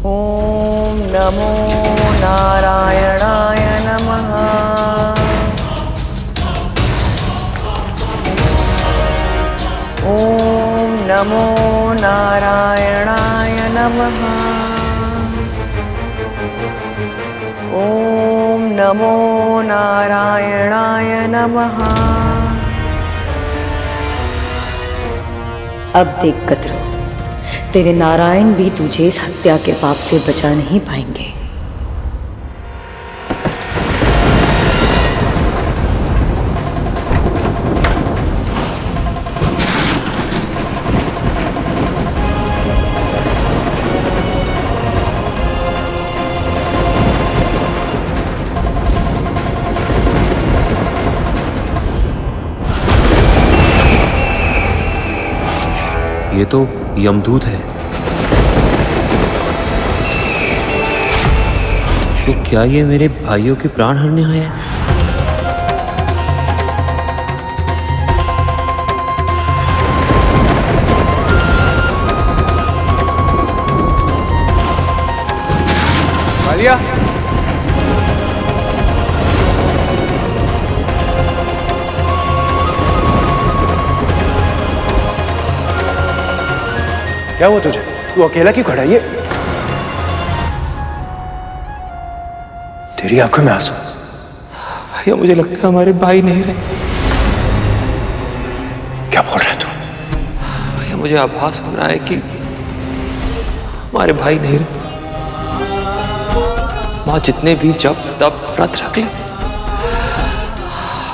ओम नमो नारायणाय नमः। ओम नमो नारायणाय नमः। ओम नमो नारायणाय नमः। अब देख कतरो, तेरे नारायण भी तुझे इस हत्या के पाप से बचा नहीं पाएंगे। ये तो यमदूत है। तो क्या ये मेरे भाइयों के प्राण हरने आए हैं? आलिया, क्या हुआ तुझे? तू अकेला क्यों खड़ा है? ये तेरी आंखों में आंसू। भैया मुझे लगता है हमारे भाई नहीं रहे। क्या बोल रहा है तू? भैया मुझे आभास हो रहा है कि हमारे भाई नहीं रहे। माँ जितने भी जब तब व्रत रख ले,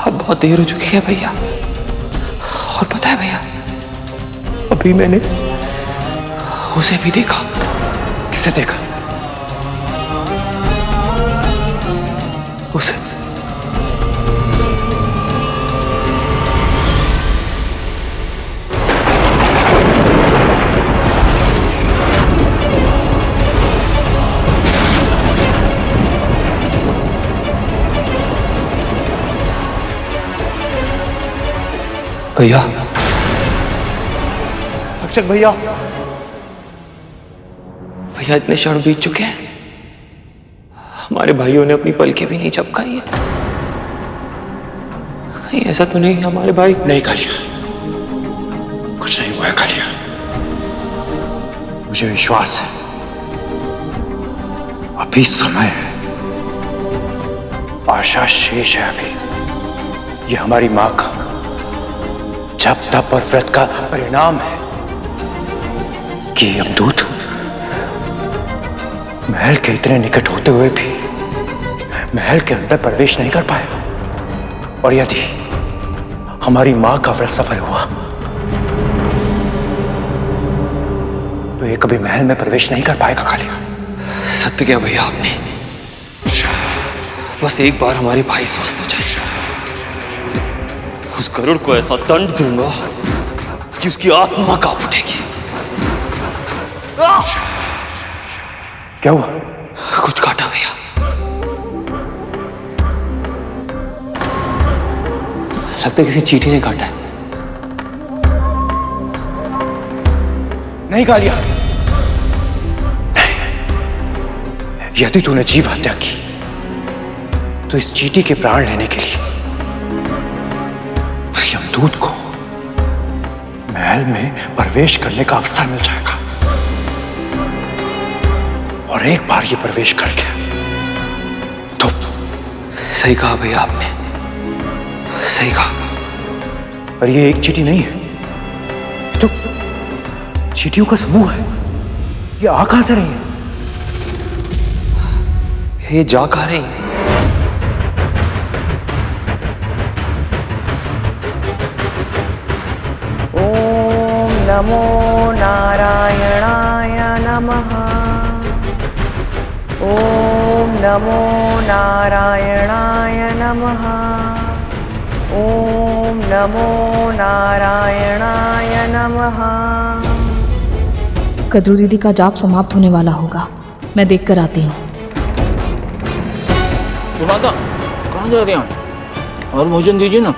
अब बहुत देर हो चुकी है भैया। और पता है भैया, अभी मैंने उसे भी देखा। किसे देखा? उसे। भैया, रक्षक भैया, भैया इतने क्षण बीत चुके हैं, हमारे भाइयों ने अपनी पलकें भी नहीं झपकाई है। कहीं ऐसा तो नहीं हमारे भाई? नहीं कालिया, कुछ नहीं हुआ है कालिया। मुझे विश्वास है अभी समय है, आशा शेष है अभी। ये हमारी मां का जब तप और व्रत का परिणाम है कि यमदूत महल के इतने निकट होते हुए भी महल के अंदर प्रवेश नहीं कर पाया। और यदि हमारी मां का व्रत सफल हुआ तो ये कभी महल में प्रवेश नहीं कर पाएगा कालिया। सत्य क्या भैया आपने? बस एक बार हमारे भाई स्वस्थ हो जाए, उस गरुड़ को ऐसा दंड दूंगा कि उसकी आत्मा कांप उठेगी। क्या हुआ? कुछ काटा भैया। लगता है किसी चींटी ने काटा है। नहीं कालिया, नहीं। यदि तूने जीव हत्या की तो इस चींटी के प्राण लेने के लिए यमदूत को महल में प्रवेश करने का अवसर मिल जाएगा। और एक बार ये प्रवेश कर गया तो सही कहा भैया आपने, सही कहा। पर ये एक चींटी नहीं है, तो चींटियों का समूह है। ये आ कहां से रही है? ये जा कहां रही है? ओम नमो नारायणाय नमः। ओम नमो नारायणाय नमः। ओम नमो नारायणाय नमः। कद्रू दीदी का जाप समाप्त होने वाला होगा, मैं देख कर आती हूँ। माता कहाँ जा रहे हैं? और भोजन दीजिए ना।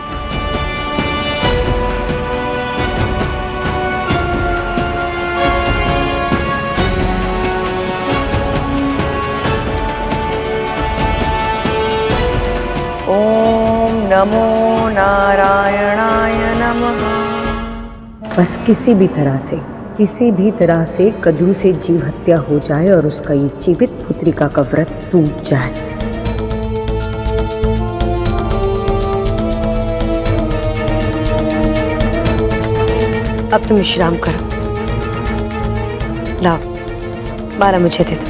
ओम नमो नारायणाय नमः। बस किसी भी तरह से कद्रू से जीव हत्या हो जाए और उसका ये जीवित पुत्रिका का व्रत टूट जाए। अब तुम विश्राम करो। लाओ माला मुझे दे दो।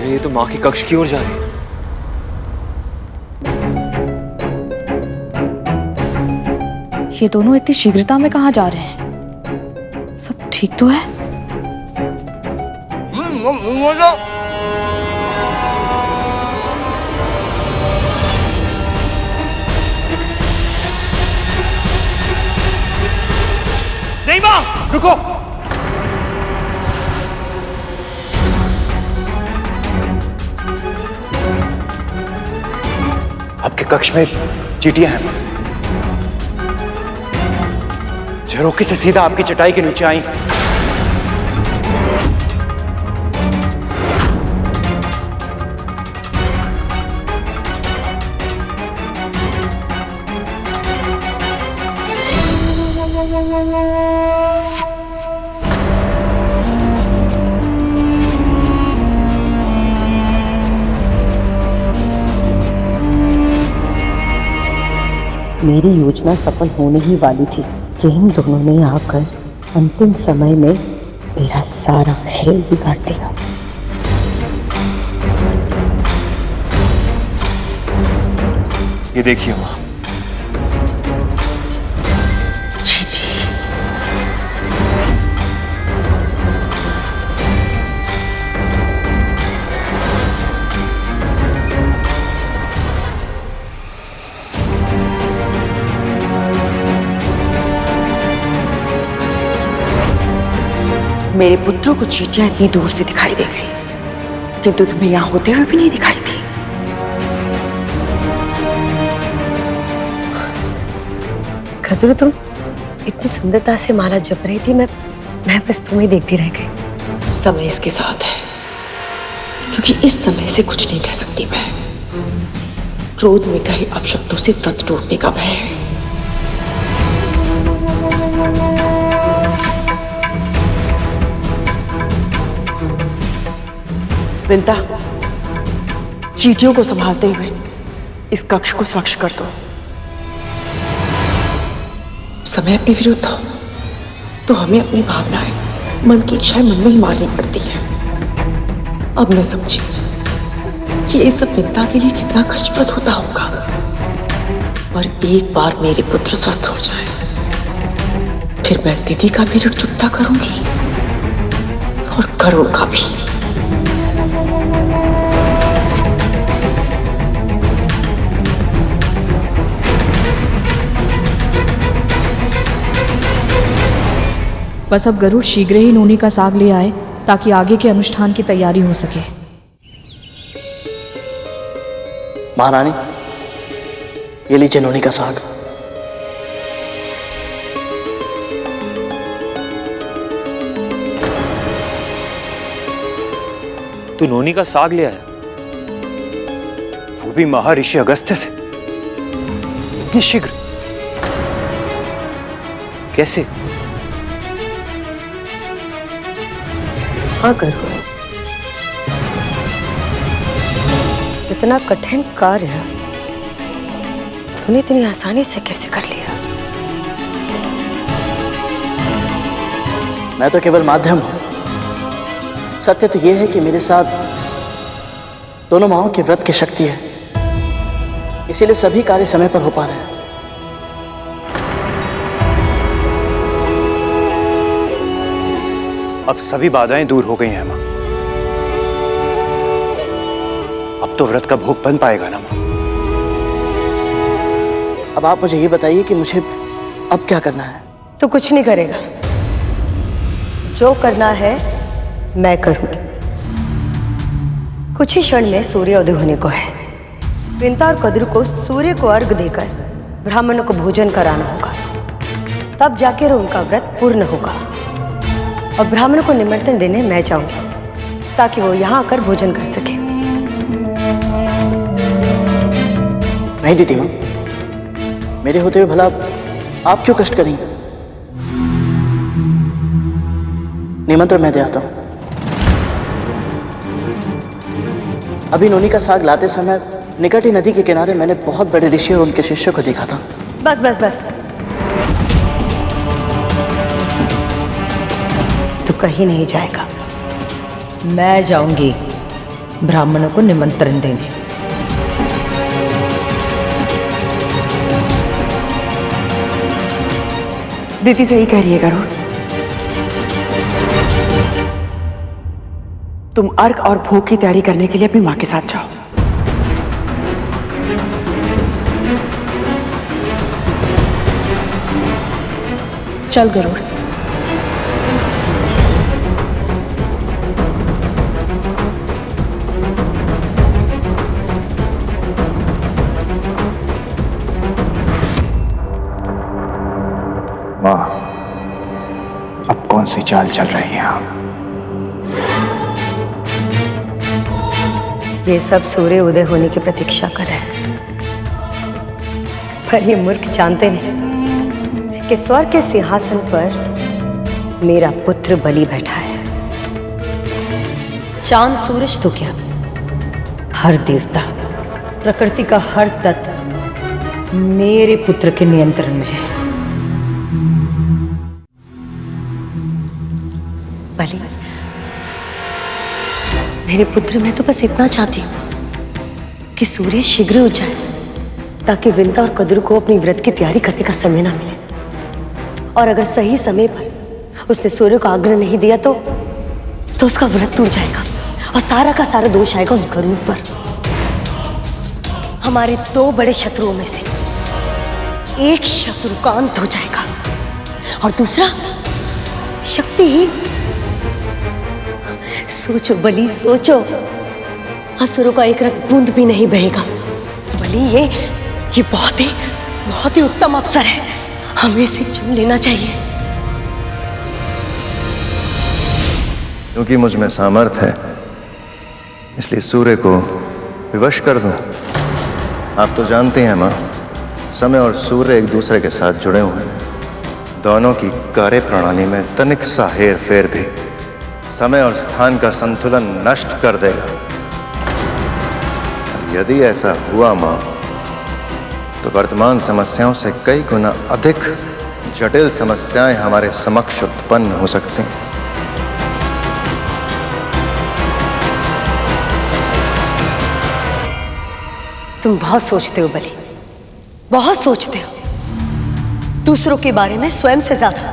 ये तो माँ के कक्ष की ओर जा रही है। ये दोनों इतनी शीघ्रता में कहाँ जा रहे हैं? सब ठीक तो है? नहीं मां, रुको। आपके कक्ष में चींटियां हैं। झरोखे से सीधा आपकी चटाई के नीचे आई। मेरी योजना सफल होने ही वाली थी कि इन दोनों ने आकर अंतिम समय में मेरा सारा खेल बिगाड़ दिया। ये देखिए माँ, मेरे पुत्रों को चींटियां इतनी दूर से दिखाई दे गई, किंतु तुम्हें यहां होते हुए भी नहीं दिखाई थी। खतरू, तुम इतनी सुंदरता से माला जप रही थी, मैं बस तुम्हें देखती रह गई। समय इसके साथ है, क्योंकि इस समय से कुछ नहीं कह सकती मैं। क्रोध में कहे अपशब्दों से व्रत टूटने का भय है। विंता, चींटियों को संभालते हुए इस कक्ष को स्वच्छ कर दो। समय अपने विरुद्ध हो तो हमें अपनी भावनाएं, मन की इच्छाएं मन में ही मारनी पड़ती है। अब मैं समझी कि ये सब विंता के लिए कितना कष्टप्रद होता होगा। पर एक बार मेरे पुत्र स्वस्थ हो जाए, फिर मैं दीदी का भी ऋण चुकता करूंगी और करुण का भी। बस अब गरुड़ शीघ्र ही नोनी का साग ले आए ताकि आगे के अनुष्ठान की तैयारी हो सके। महारानी, ये लीजिए नोनी का साग। तू नोनी का साग ले आया? वो भी महर्षि अगस्त्य से? इतनी शीघ्र? कैसे? हाँ गरुड़, इतना कठिन कार्य तूने इतनी आसानी से कैसे कर लिया? मैं तो केवल माध्यम हूं। सत्य तो यह है कि मेरे साथ दोनों माओं के व्रत की शक्ति है, इसीलिए सभी कार्य समय पर हो पा रहे हैं। अब सभी बाधाएं दूर हो गई हैं मां। अब तो व्रत का भोग बन पाएगा ना मां? अब आप मुझे ये बताइए कि मुझे अब क्या करना है? तू कुछ नहीं करेगा। जो करना है मैं करूंगी। कुछ ही क्षण में सूर्योदय होने को है। विंता और कद्रू को सूर्य को अर्घ देकर ब्राह्मणों को भोजन कराना होगा, तब जाकर उनका व्रत पूर्ण होगा। और ब्राह्मणों को निमंत्रण देने मैं जाऊंगी ताकि वो यहाँ आकर भोजन कर सके। नहीं दीदी मां, मेरे होते हुए भला आप क्यों कष्ट करेंगे? निमंत्रण मैं दे आता हूं। अभी नोनी का साग लाते समय निकट ही नदी के किनारे मैंने बहुत बड़े ऋषि और उनके शिष्यों को देखा था। बस बस बस, तू कहीं नहीं जाएगा। मैं जाऊंगी ब्राह्मणों को निमंत्रण देने। दीदी सही कह रही है गरुड़। तुम अर्घ और भोग की तैयारी करने के लिए अपनी मां के साथ जाओ। चल गरुड़। वाह, अब कौन सी चाल चल रही है आप? ये सब सूर्य उदय होने की प्रतीक्षा कर रहे हैं, पर ये मूर्ख जानते नहीं कि स्वर्ग के सिंहासन पर मेरा पुत्र बलि बैठा है। चांद सूरज तो क्या, हर देवता, प्रकृति का हर तत्व मेरे पुत्र के नियंत्रण में है। बलि, मेरे पुत्र, मैं तो बस इतना चाहती हूँ कि सूर्य शीघ्र उठ जाए, ताकि विंता और कद्रू को अपनी व्रत की तैयारी करने का समय ना मिले। और अगर सही समय पर उसने सूर्य को आग्रह नहीं दिया तो उसका व्रत टूट जाएगा और सारा का सारा दोष आएगा उस गरुड़ पर। हमारे दो बड़े शत्रुओं में से एक शत्रु का अंत हो जाएगा और दूसरा शक्तिहीन। सोचो बलि, सोचो, असुरों का एक रक्त बूंद भी नहीं बहेगा। बलि, ये बहुत ही उत्तम अवसर है, हमें इसे चुन लेना चाहिए। क्योंकि मुझ में सामर्थ्य है, इसलिए सूर्य को विवश कर दूं। आप तो जानते हैं माँ, समय और सूर्य एक दूसरे के साथ जुड़े हुए हैं। दोनों की कार्य प्रणाली में तनिक सा हेर फेर भी समय और स्थान का संतुलन नष्ट कर देगा। यदि ऐसा हुआ माँ, तो वर्तमान समस्याओं से कई गुना अधिक जटिल समस्याएं हमारे समक्ष उत्पन्न हो सकती हैं। तुम बहुत सोचते हो बलि, बहुत सोचते हो, दूसरों के बारे में स्वयं से ज्यादा।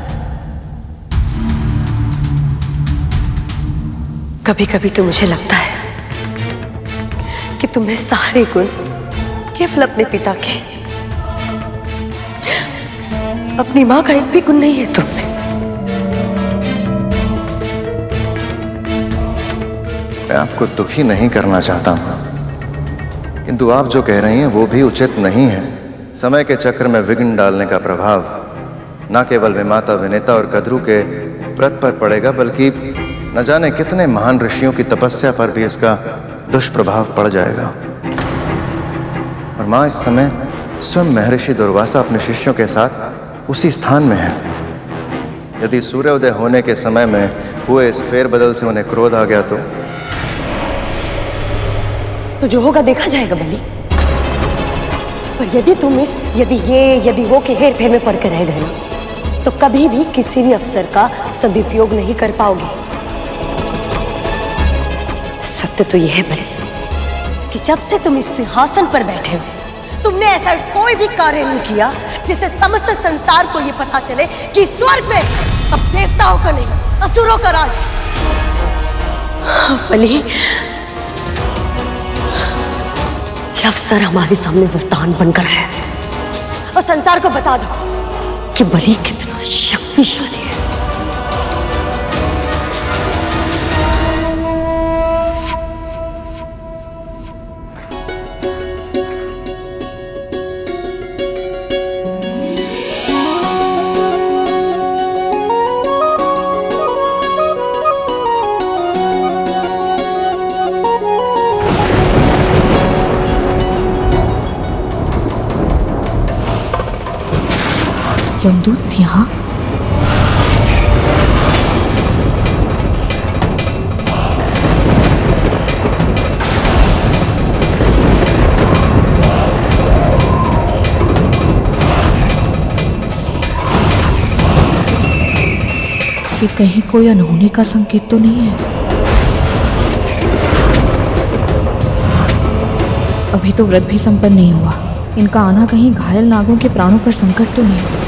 कभी कभी तो मुझे लगता है कि तुम्हें सारे गुण केवल अपने पिता के, अपनी मां का एक भी गुण नहीं है तुम में। मैं आपको दुखी नहीं करना चाहता हूं, किंतु आप जो कह रही हैं वो भी उचित नहीं है। समय के चक्र में विघ्न डालने का प्रभाव न केवल विमाता विनेता और कद्रू के व्रत पर पड़ेगा, बल्कि न जाने कितने महान ऋषियों की तपस्या पर भी इसका दुष्प्रभाव पड़ जाएगा। और माँ, इस समय स्वयं महर्षि दुर्वासा अपने शिष्यों के साथ उसी स्थान में है। यदि सूर्योदय होने के समय में हुए इस फेरबदल से उन्हें क्रोध आ गया तो जो होगा देखा जाएगा बलि। पर यदि तुम इस यदि वो के हेर फेर में पड़ के रह गए ना, तो कभी भी किसी भी अवसर का सदुपयोग नहीं कर पाओगे। सत्य तो यह है बलि कि जब से तुम इस सिंहासन पर बैठे हो, तुमने ऐसा कोई भी कार्य नहीं किया जिससे समस्त संसार को यह पता चले कि स्वर्ग में अब देवताओं का नहीं, असुरों का राज है। बलि, यह अवसर हमारे सामने वरदान बनकर है और संसार को बता दो कि बलि कितना शक्तिशाली है। यमदूत यहाँ? ये कहीं कोई अनहोनी का संकेत तो नहीं है? अभी तो व्रत भी संपन्न नहीं हुआ। इनका आना कहीं घायल नागों के प्राणों पर संकट तो नहीं?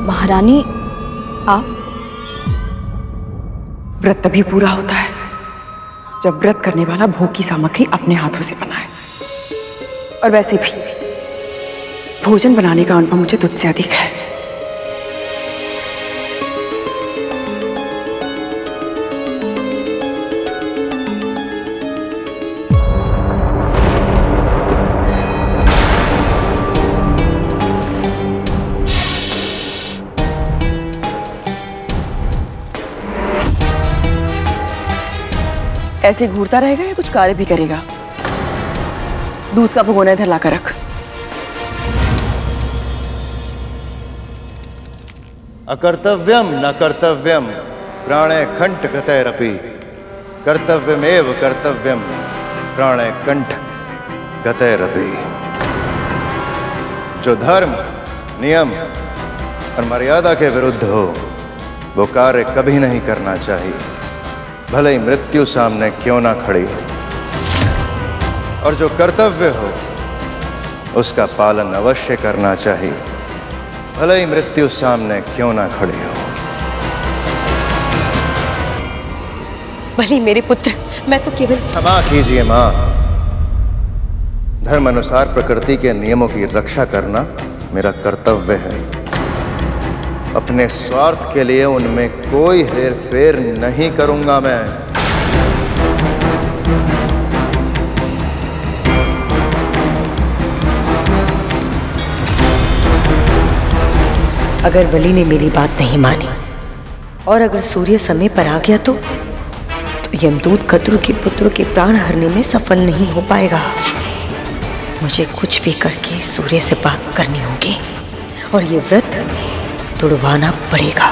महारानी, आप? व्रत तभी पूरा होता है जब व्रत करने वाला भोग की सामग्री अपने हाथों से बनाए। और वैसे भी भोजन बनाने का अनुभव मुझे तुझसे अधिक है। ऐसे घूरता रहेगा या कुछ कार्य भी करेगा? दूध का भगोना इधर लाकर रख। अकर्तव्यम न कर्तव्यम प्राणे कंठ गतैरपि कर्तव्यमेव कर्तव्यम प्राणे कंठ गतैरपि। जो धर्म, नियम और मर्यादा के विरुद्ध हो वो कार्य कभी नहीं करना चाहिए, भले ही मृत्यु सामने क्यों ना खड़ी हो। और जो कर्तव्य हो उसका पालन अवश्य करना चाहिए, भले ही मृत्यु सामने क्यों ना खड़ी हो। भली मेरे पुत्र, मैं तो केवल क्षमा कीजिए मां। धर्म अनुसार प्रकृति के नियमों की रक्षा करना मेरा कर्तव्य है। अपने स्वार्थ के लिए उनमें कोई हेरफेर नहीं करूंगा मैं। अगर बलि ने मेरी बात नहीं मानी और अगर सूर्य समय पर आ गया तो यमदूत कद्रु के पुत्रों के प्राण हरने में सफल नहीं हो पाएगा। मुझे कुछ भी करके सूर्य से बात करनी होगी और ये व्रत तुड़वाना पड़ेगा।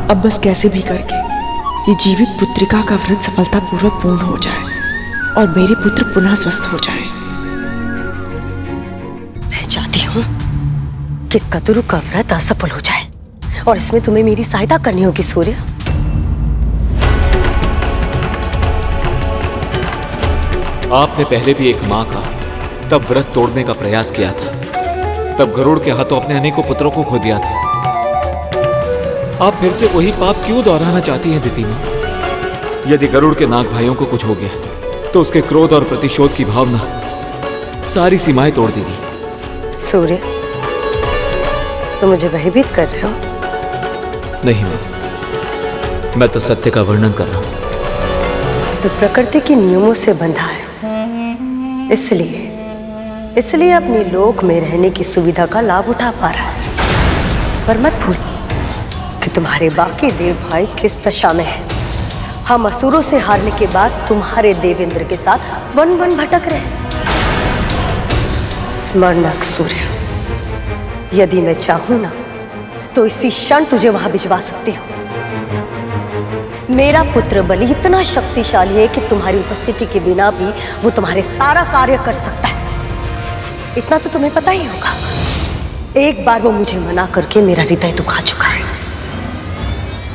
अब बस कैसे भी करके ये जीवित पुत्रिका का व्रत सफलतापूर्वक पूर्ण हो जाए और मेरे पुत्र पुनः स्वस्थ हो जाए। मैं चाहती हूँ कि कद्रु का व्रत असफल हो जाए और इसमें तुम्हें मेरी सहायता करनी होगी सूर्य। आपने पहले भी एक मां का तब व्रत तोड़ने का प्रयास किया था, तब गरुड़ के हाथों अपने अनेकों पुत्रों को खो दिया था। आप फिर से वही पाप क्यों दोहराना चाहती हैं दिति मां? यदि गरुड़ के नाग भाइयों को कुछ हो गया तो उसके क्रोध और प्रतिशोध की भावना सारी सीमाएं तोड़ देगी। सूर्य, तुम मुझे भयभीत कर रहे हो? नहीं मां, मैं तो सत्य का वर्णन कर रहा हूं। तो प्रकृति के नियमों से बंधा है, इसलिए अपनी लोक में रहने की सुविधा का लाभ उठा पा रहा है। पर मत भूल कि तुम्हारे बाकी देव भाई किस दशा में है। हम असुरों से हारने के बाद तुम्हारे देवेंद्र के साथ वन वन भटक रहे। स्मरण रख सूर्य, यदि मैं चाहूं ना तो इसी क्षण तुझे वहां भिजवा सकती हूँ। मेरा पुत्र बलि इतना शक्तिशाली है कि तुम्हारी उपस्थिति के बिना भी वो तुम्हारे सारा कार्य कर सकता है। इतना तो तुम्हें पता ही होगा। एक बार वो मुझे मना करके मेरा हृदय दुखा चुका है।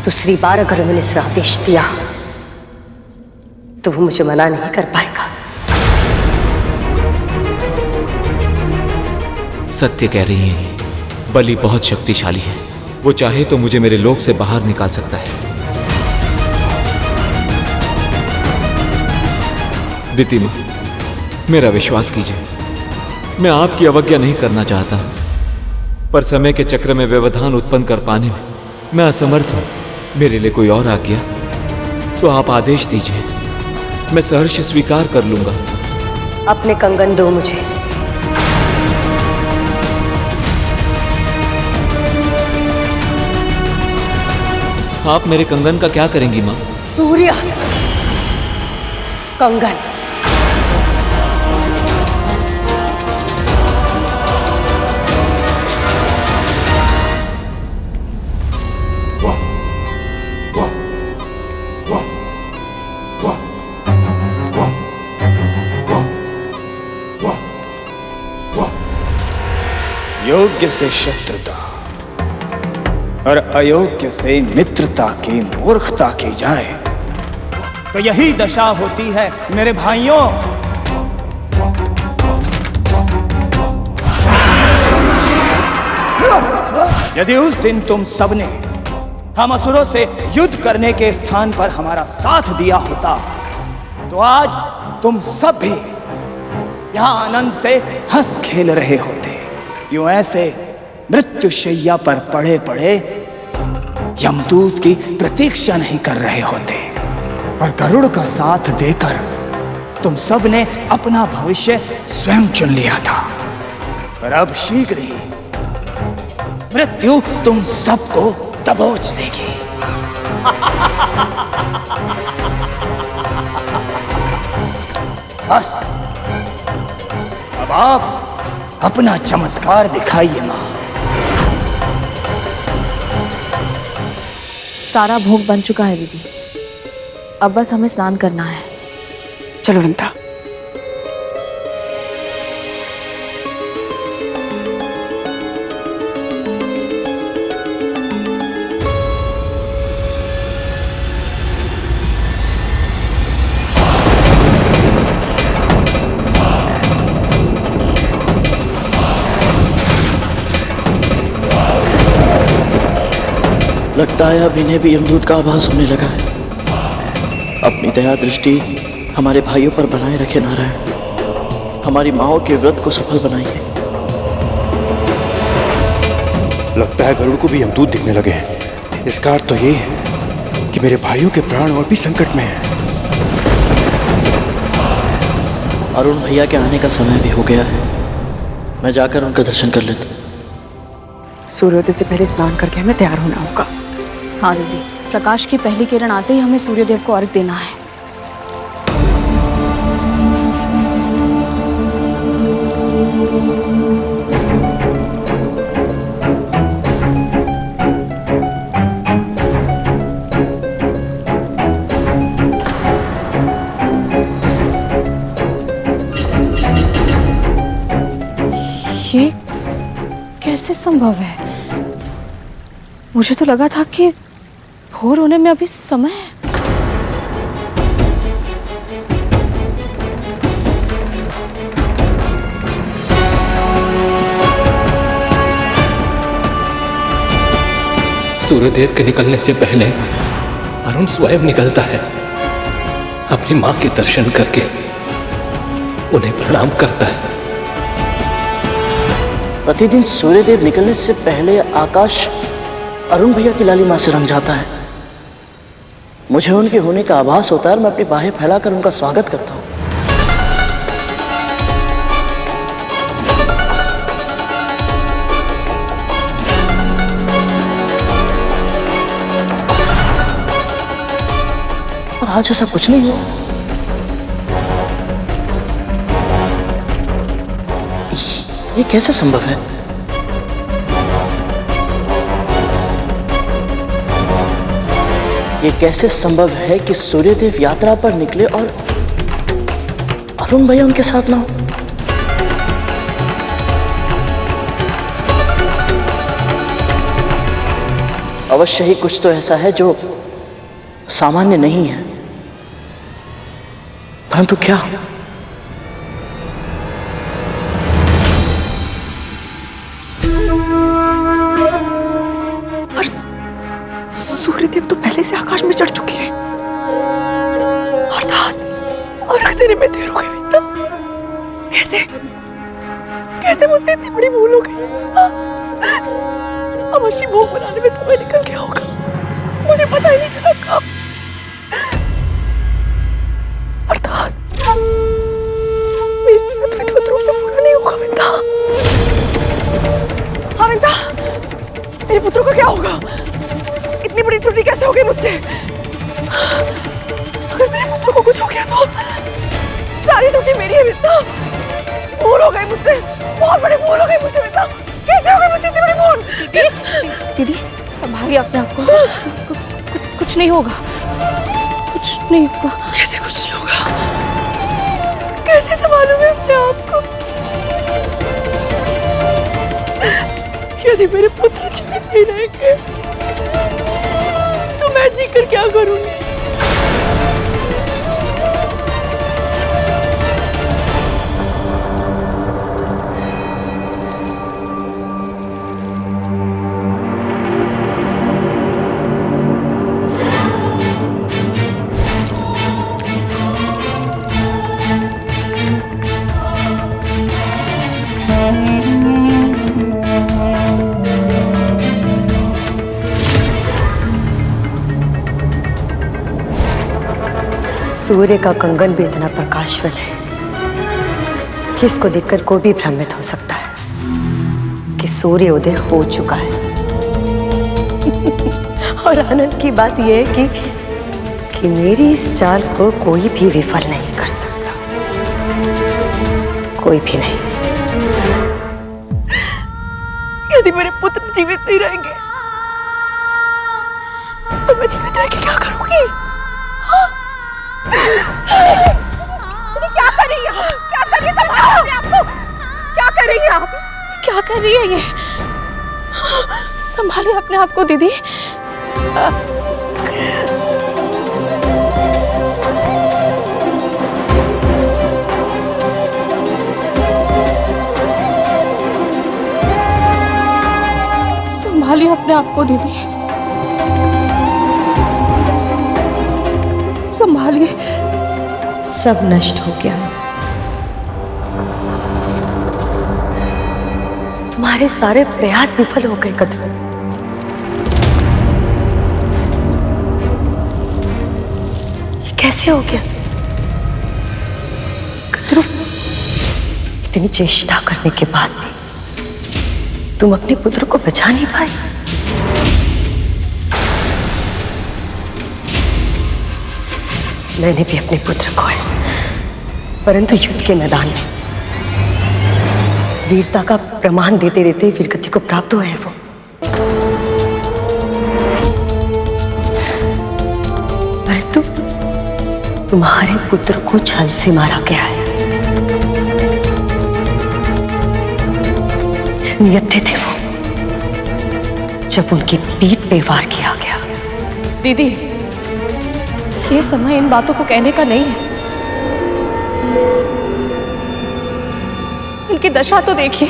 दूसरी बार अगर मैंने इसे आदेश दिया तो वो मुझे मना नहीं कर पाएगा। सत्य कह रही हैं, बलि बहुत शक्तिशाली है। वो चाहे तो मुझे मेरे लोक से बाहर निकाल सकता है। दिति मां, मेरा विश्वास कीजिए, मैं आपकी अवज्ञा नहीं करना चाहता, पर समय के चक्र में व्यवधान उत्पन्न कर पाने में मैं असमर्थ हूं। मेरे लिए कोई और आज्ञा तो आप आदेश दीजिए, मैं सहर्ष स्वीकार कर लूंगा। अपने कंगन दो मुझे। आप मेरे कंगन का क्या करेंगी मां? सूर्य, कंगन। योग्य से शत्रुता, और अयोग्य से मित्रता की मूर्खता की जाए तो यही दशा होती है मेरे भाइयों। यदि उस दिन तुम सबने हम असुरों से युद्ध करने के स्थान पर हमारा साथ दिया होता तो आज तुम सब भी यहां आनंद से हंस खेल रहे होते। यूं ऐसे मृत्युशैया पर पड़े पड़े यमदूत की प्रतीक्षा नहीं कर रहे होते। पर गरुड़ का साथ देकर तुम सब ने अपना भविष्य स्वयं चुन लिया था। पर अब शीघ्र ही मृत्यु तुम सबको दबोच लेगी। बस अब आप अपना चमत्कार दिखाइए मां। सारा भोग बन चुका है दीदी, अब बस हमें स्नान करना है। चलो विंता। लगता है अब इन्हें भी यमदूत का आभास होने लगा है। अपनी दया दृष्टि हमारे भाइयों पर बनाए रखे नारायण। हमारी माओं के व्रत को सफल बनाइए। लगता है गरुड़ को भी यमदूत दिखने लगे हैं। इसका अर्थ तो ये है कि मेरे भाइयों के प्राण और भी संकट में हैं। अरुण भैया के आने का समय भी हो गया है। मैं जाकर उनका दर्शन कर लेता हूँ। सूर्योदय से पहले स्नान करके हमें तैयार होना होगा। हाँ दीदी, प्रकाश की पहली किरण आते ही हमें सूर्यदेव को अर्घ देना है। ये कैसे संभव है? मुझे तो लगा था कि भोर होने में अभी समय है। सूर्यदेव के निकलने से पहले अरुण स्वयं निकलता है, अपनी मां के दर्शन करके उन्हें प्रणाम करता है। प्रतिदिन सूर्यदेव निकलने से पहले आकाश अरुण भैया की लाली मां से रंग जाता है। मुझे उनके होने का आभास होता है और मैं अपनी बाहें फैलाकर उनका स्वागत करता हूँ। और आज ऐसा कुछ नहीं हुआ। ये कैसे संभव है? ये कैसे संभव है कि सूर्यदेव यात्रा पर निकले और अरुण भैया उनके साथ ना हो? अवश्य ही कुछ तो ऐसा है जो सामान्य नहीं है, परंतु क्या? सूर्यदेव तो पहले से आकाश में चढ़ चुके हैं। अर्थात अर्घ देने में देर हो गई। विंता, कैसे मुझसे इतनी बड़ी भूल हो गई? अवश्य भोग बनाने में समय निकल गया होगा, मुझे पता ही नहीं चला कब। अर्थात मेरा विधिवत रूप से पूरा नहीं होगा। विंता, हाँ विंता, मेरे पुत्रों का क्या होगा? इतनी बड़ी त्रुटि कैसे हो गई मुझसे? अगर मेरे पुत्र को कुछ हो गया तो सारी त्रुटि मेरी है। विंता, भूल हो गई मुझसे, बहुत बड़ी भूल हो गई मुझसे। विंता, कैसे हो गई मुझसे इतनी बड़ी भूल? दीदी संभालिए अपने आप को। कुछ नहीं होगा, कुछ नहीं होगा। कैसे कुछ नहीं होगा? कैसे संभालूं मैं अपने आप को? यदि मेरे पुत्र जीवित नहीं रहेंगे आखिर क्या करूंगी? सूर्य का कंगन भी इतना प्रकाशवान है कि इसको देखकर कोई भी भ्रमित हो सकता है कि सूर्योदय हो चुका है। और आनंद की बात यह है कि मेरी इस चाल को कोई भी विफल नहीं कर सकता, कोई भी नहीं। यदि मेरे पुत्र जीवित नहीं रहेंगे तो मैं जीवित रह के क्या करूंगी? क्या कर रही है? क्या कर रही है? आपको क्या कर रही है? आप क्या कर रही है? ये संभालिए अपने आप को दीदी। संभालिए अपने आप को दीदी, संभालिए। सब नष्ट हो गया, तुम्हारे सारे प्रयास विफल हो गए कद्रू। ये कैसे हो गया कद्रू? इतनी चेष्टा करने के बाद भी तुम अपने पुत्र को बचा नहीं पाए। मैंने भी अपने पुत्र को है, परंतु युद्ध के मैदान में वीरता का प्रमाण देते देते वीरगति को प्राप्त हुए हैं वो। परंतु तुम्हारे पुत्र को छल से मारा गया है। नियत थे वो जब उनकी पीठ पे वार किया गया। दीदी, ये समय इन बातों को कहने का नहीं है। उनकी दशा तो देखिए।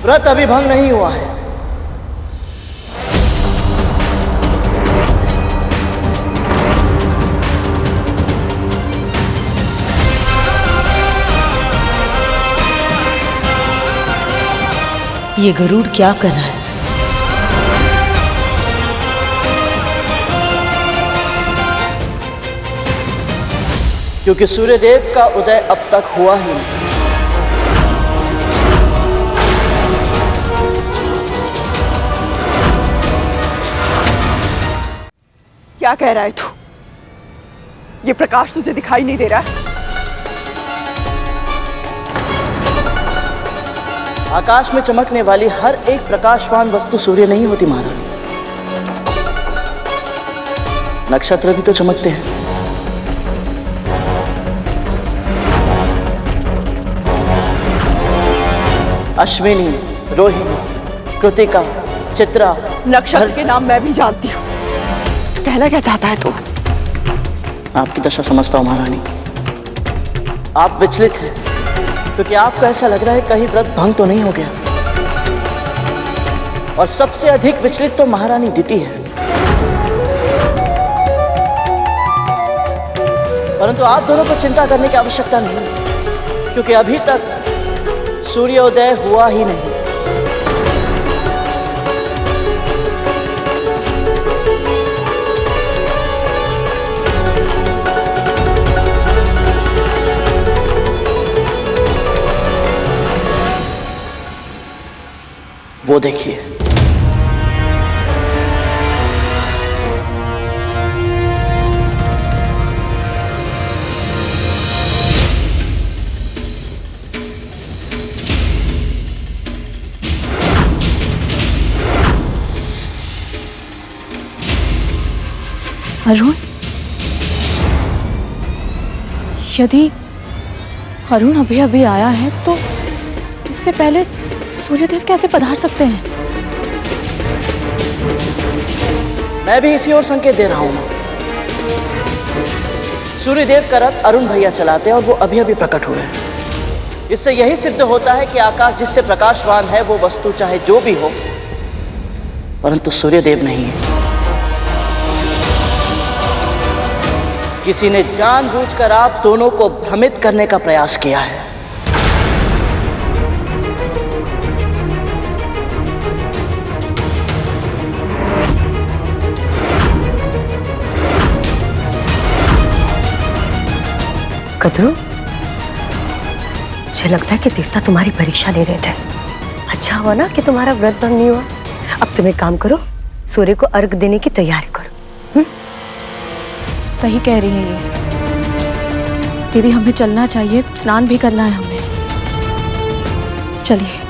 व्रत अभी भंग नहीं हुआ है। ये गरुड़ क्या कर रहा है? क्योंकि सूर्यदेव का उदय अब तक हुआ ही नहीं। क्या कह रहा है तू? ये प्रकाश तुझे दिखाई नहीं दे रहा है? आकाश में चमकने वाली हर एक प्रकाशवान वस्तु सूर्य नहीं होती महारानी। नक्षत्र भी तो चमकते हैं। अश्विनी, रोहिणी, कृतिका, चित्रा। नक्षत्र के नाम मैं भी जानती हूँ। कहना क्या चाहता है तू? आपकी दशा समझता हूँ महारानी। आप विचलित हैं क्योंकि आपको ऐसा लग रहा है कहीं व्रत भंग तो नहीं हो गया। और सबसे अधिक विचलित तो महारानी दिति है। परंतु आप दोनों को चिंता करने की आवश्यकता नहीं, क्योंकि अभी तक सूर्योदय हुआ ही नहीं। वो देखिए, अरुण, यदि अरुण अभी अभी आया है तो इससे पहले सूर्यदेव कैसे पधार सकते हैं? मैं भी इसी ओर संकेत दे रहा हूं। सूर्यदेव का रथ अरुण भैया चलाते हैं और वो अभी अभी प्रकट हुए हैं। इससे यही सिद्ध होता है कि आकाश जिससे प्रकाशवान है वो वस्तु चाहे जो भी हो, परंतु सूर्यदेव नहीं है। किसी ने जानबूझकर आप दोनों को भ्रमित करने का प्रयास किया है। कद्रू, मुझे लगता है कि देवता तुम्हारी परीक्षा ले रहे थे। अच्छा हुआ ना कि तुम्हारा व्रत भंग नहीं हुआ। अब तुम एक काम करो, सूर्य को अर्घ देने की तैयारी करो। सही कह रही है ये दीदी, हमें चलना चाहिए, स्नान भी करना है हमें। चलिए।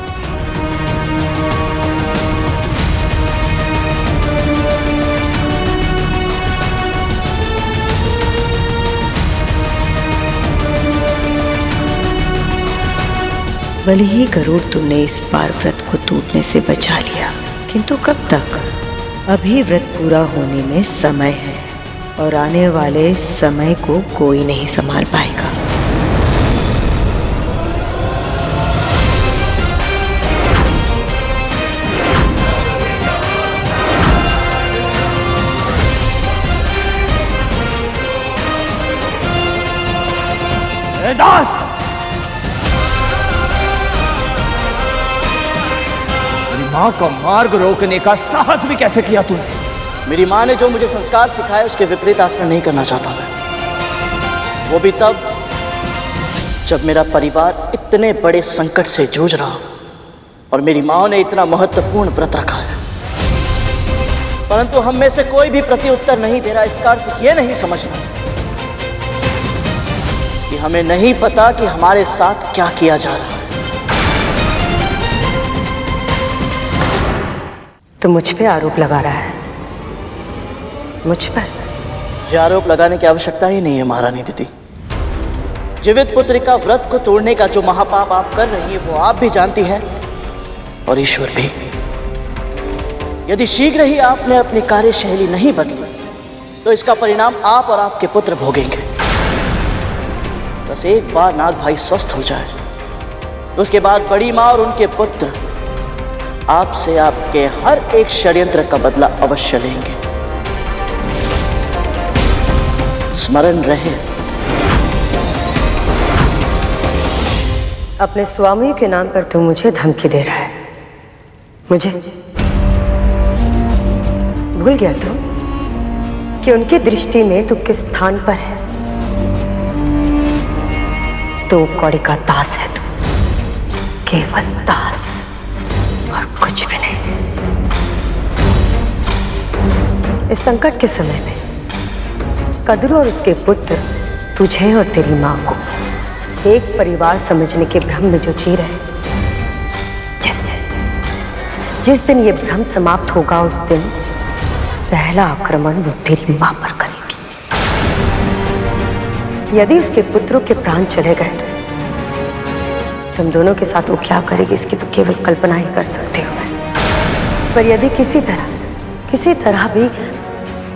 भले ही गरुड़ तुमने इस बार व्रत को टूटने से बचा लिया, किंतु कब तक? अभी व्रत पूरा होने में समय है और आने वाले समय को कोई नहीं संभाल पाएगा। दास, माँ का मार्ग रोकने का साहस भी कैसे किया तूने? मेरी माँ ने जो मुझे संस्कार सिखाए उसके विपरीत आचरण नहीं करना चाहता मैं। वो भी तब जब मेरा परिवार इतने बड़े संकट से जूझ रहा और मेरी माँ ने इतना महत्वपूर्ण व्रत रखा है, परंतु हम में से कोई भी प्रत्युत्तर नहीं दे रहा। इसका अर्थ ये नहीं समझना कि हमें नहीं पता कि हमारे साथ क्या किया जा रहा है। तो मुझ पे आरोप लगा रहा है, मुझ पर? मुझे आरोप लगाने की आवश्यकता ही नहीं है महारानी दीदी। जीवित पुत्र का व्रत को तोड़ने का जो महापाप आप कर रही हैं वो आप भी जानती हैं और ईश्वर भी। यदि शीघ्र ही आपने अपनी कार्यशैली नहीं बदली तो इसका परिणाम आप और आपके पुत्र भोगेंगे। बस एक बार नाग भाई स्वस्थ हो जाए तो उसके बाद बड़ी माँ और उनके पुत्र आपसे आपके हर एक षड्यंत्र का बदला अवश्य लेंगे। स्मरण रहे। अपने स्वामी के नाम पर तू मुझे धमकी दे रहा है। मुझे भूल गया तू कि उनकी दृष्टि में तू किस स्थान पर है? तो कौड़ी का दास है तू, केवल दास और कुछ भी नहीं। इस संकट के समय में कद्रू और उसके पुत्र तुझे और तेरी मां को एक परिवार समझने के भ्रम में जो जी रहे, जिस दिन ये भ्रम समाप्त होगा उस दिन पहला आक्रमण वो तेरी मां पर करेगी। यदि उसके पुत्रों के प्राण चले गए तो तुम दोनों के साथ वो क्या करेगी इसकी तो केवल कल्पना ही कर सकते हो। पर यदि किसी तरह भी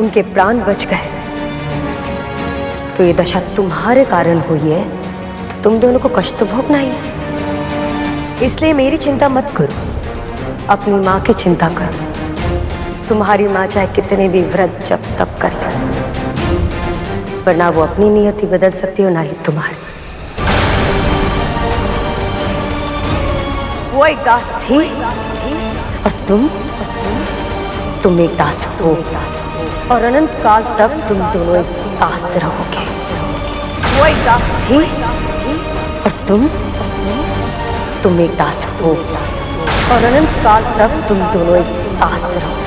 उनके प्राण बच गए तो ये दशा तुम्हारे कारण हुई है, तो तुम दोनों को कष्ट तो भोगना ही है। इसलिए मेरी चिंता मत करो, अपनी माँ की चिंता करो। तुम्हारी माँ चाहे कितने भी व्रत जब तप कर ले, पर ना वो अपनी नियति बदल सकती हो ना ही तुम्हारी। वो एक दास थी और तुम एक दास हो, और अनंत काल तक तुम दोनों एक दास रहोगे। वो एक दास थी और तुम एक दास हो, और अनंत काल तक तुम दोनों एक दास रहोगे।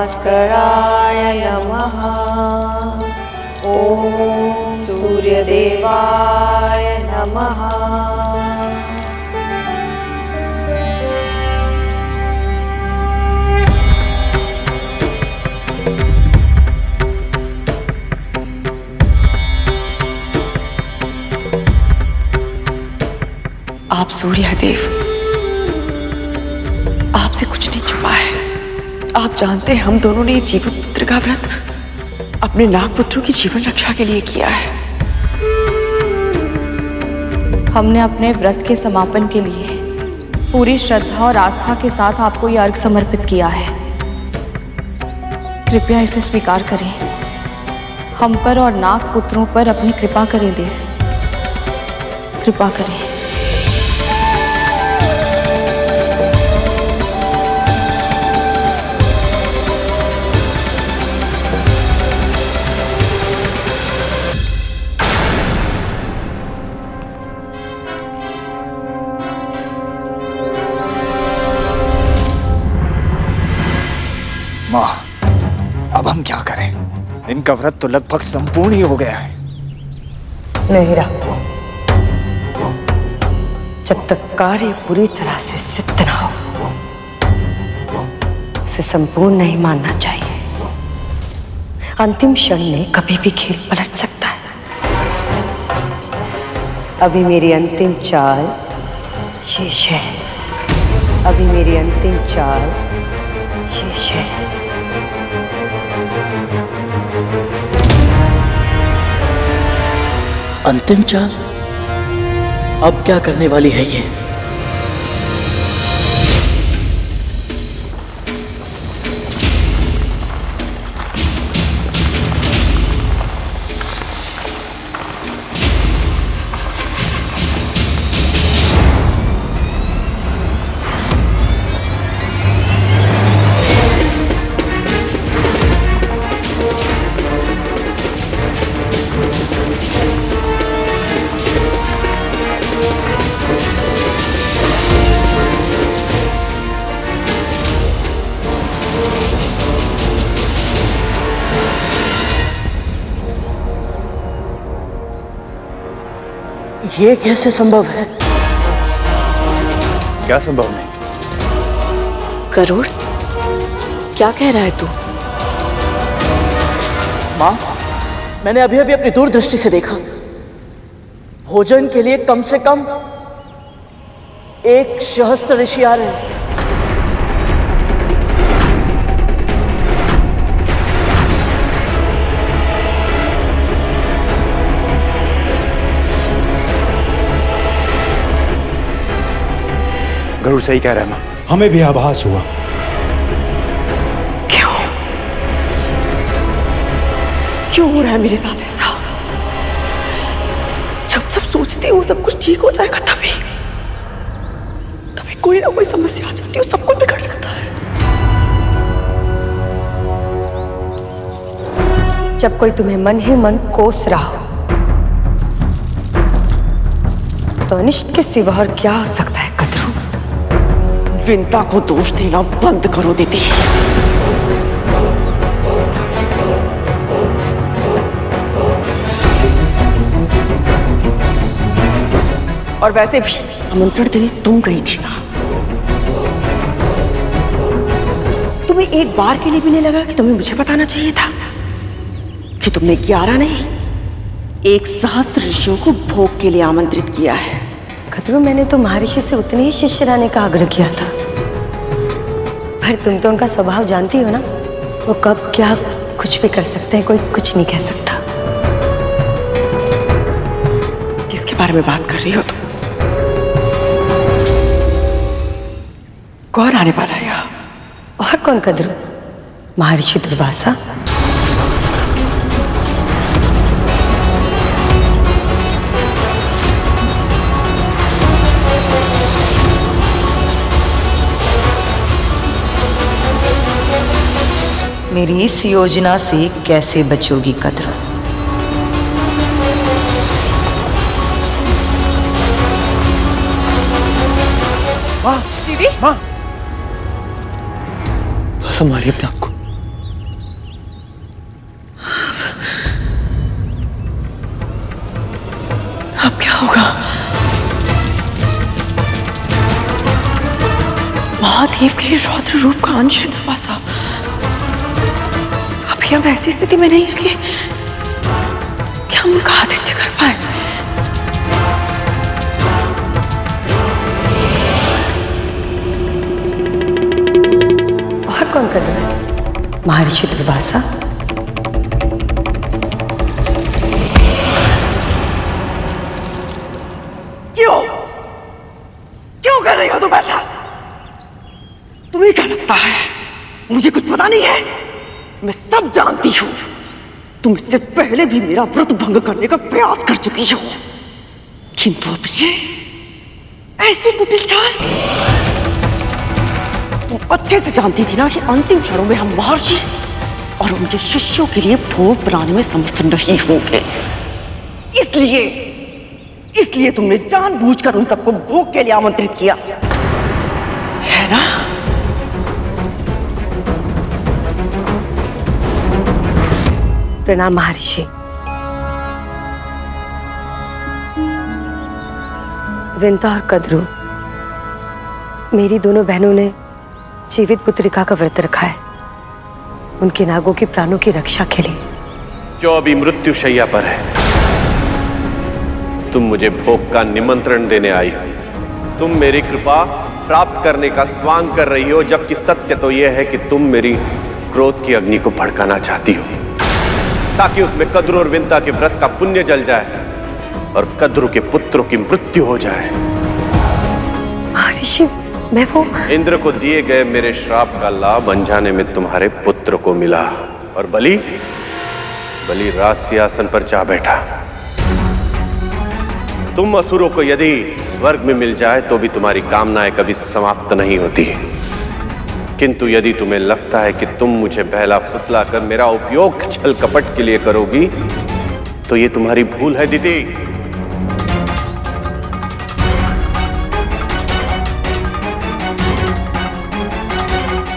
भास्कराय नमः। ओम सूर्यदेवाय नमः। आप सूर्यदेव, आपसे कुछ नहीं छुपा है। आप जानते हैं हम दोनों ने ये जीवन पुत्र का व्रत अपने नागपुत्रों की जीवन रक्षा के लिए किया है। हमने अपने व्रत के समापन के लिए पूरी श्रद्धा और आस्था के साथ आपको ये अर्घ समर्पित किया है। कृपया इसे स्वीकार करें। हम पर और नागपुत्रों पर अपनी कृपा करें देव, कृपा करें। माँ, अब हम क्या करें? इनका व्रत तो लगभग संपूर्ण ही हो गया है। नहीं रहा। जब तक कार्य पूरी तरह से सिद्ध ना हो, उसे संपूर्ण नहीं मानना चाहिए। अंतिम क्षण में कभी भी खेल पलट सकता है। अभी मेरी अंतिम चाल शेष है। अभी मेरी अंतिम चाल शेष है। अंतिम चाल? अब क्या करने वाली है ये? ये कैसे संभव है? क्या संभव नहीं? गरुड़, क्या कह रहा है तू? माँ, मैंने अभी अभी अपनी दूरदृष्टि से देखा। भोजन के लिए कम से कम 1 सहस्त्र ऋषि आ रहे हैं। गरुड़ सही कह रहा है माँ। हमें भी आभास हुआ। क्यों हो रहा है मेरे साथ ऐसा? जब सब सोचते हो सब कुछ ठीक हो जाएगा, तभी कोई ना कोई समस्या आ जाती है, सब कुछ बिगड़ जाता है। जब कोई तुम्हें मन ही मन कोस रहा हो, तो अनिष्ट के सिवा और क्या हो सकता है कद्रू? विंता को दोष देना बंद करो दीदी। और वैसे भी आमंत्रण देने तुम गई थी ना। तुम्हें एक बार के लिए भी नहीं लगा कि तुम्हें मुझे बताना चाहिए था कि तुमने 11 नहीं 1 सहस्त्र ऋषियों को भोग के लिए आमंत्रित किया है? कद्रू, मैंने तो महर्षि से उतने ही शिष्य लाने का आग्रह किया था, पर तुम तो उनका स्वभाव जानती हो ना। वो कब क्या कुछ भी कर सकते हैं, कोई कुछ नहीं कह सकता। किसके बारे में बात कर रही हो तुम? कौन आने वाला है यहाँ? और कौन कद्रू? महर्षि दुर्वासा। मेरी इस योजना से कैसे बचोगी कद्रू? माँ, दीदी, माँ, संभालिए अपने आप को। अब क्या होगा? महादेव के रौद्र रूप का अंश है दुर्वासा। अभी हम ऐसी स्थिति में नहीं है कि हम उनका आतिथ्य कर पाए। और कौन कर रहा है? महर्षि दुर्वासा। क्यों कर रही हो तुम ऐसा? तुम्हें क्या लगता है मुझे कुछ पता नहीं है? मैं सब जानती हूँ। तुम इससे पहले भी मेरा व्रत भंग करने का प्रयास कर चुकी हो, किंतु अब ये ऐसी कुटिल चाल। तुम अच्छे से जानती थी ना कि अंतिम क्षणों में हम महर्षि और उनके शिष्यों के लिए भोग बनाने में समर्थ नहीं होंगे। इसलिए तुमने जानबूझकर उन सबको भोग के लिए आमंत्रित किया, है ना? प्रणाम महर्षि। विंता और कद्रू, मेरी दोनों बहनों ने जीवित पुत्रिका का व्रत रखा है, उनके नागों के प्राणों की रक्षा के लिए। जो अभी मृत्यु शैया पर है, तुम मुझे भोग का निमंत्रण देने आई हो। तुम मेरी कृपा प्राप्त करने का स्वांग कर रही हो, जबकि सत्य तो यह है कि तुम मेरी क्रोध की अग्नि को भड़काना चाहती हो, ताकि उसमें कद्रू और विंता के व्रत का पुण्य जल जाए और कद्रू के पुत्रों की मृत्यु हो जाए। महर्षि, मैं वो इंद्र को दिए गए मेरे श्राप का लाभ अनजाने में तुम्हारे पुत्र को मिला, और बलि राज सिंहासन पर जा बैठा। तुम असुरों को यदि स्वर्ग में मिल जाए तो भी तुम्हारी कामनाएं कभी समाप्त नहीं होती, किंतु यदि तुम्हें लगता है कि तुम मुझे बहला फुसला कर मेरा उपयोग छल कपट के लिए करोगी, तो ये तुम्हारी भूल है दीदी।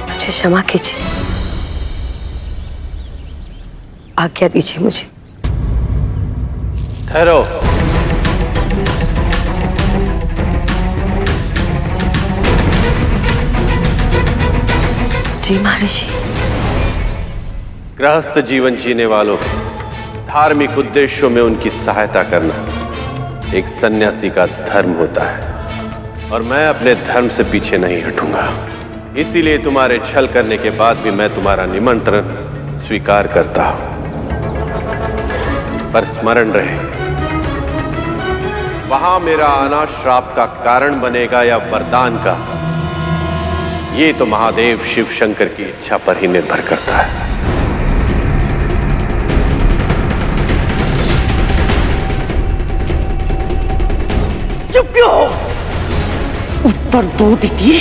मुझे क्षमा कीजिए, आज्ञा दीजिए मुझे। ठहरो। जी महर्षि। गृहस्थ जीवन जीने वालों के धार्मिक उद्देश्यों में उनकी सहायता करना एक सन्यासी का धर्म होता है, और मैं अपने धर्म से पीछे नहीं हटूंगा। इसीलिए तुम्हारे छल करने के बाद भी मैं तुम्हारा निमंत्रण स्वीकार करता हूं। पर स्मरण रहे, वहां मेरा आना श्राप का कारण बनेगा या वरदान का, ये तो महादेव शिव शंकर की इच्छा पर ही निर्भर करता है। चुप क्यों हो? उत्तर दो दीदी।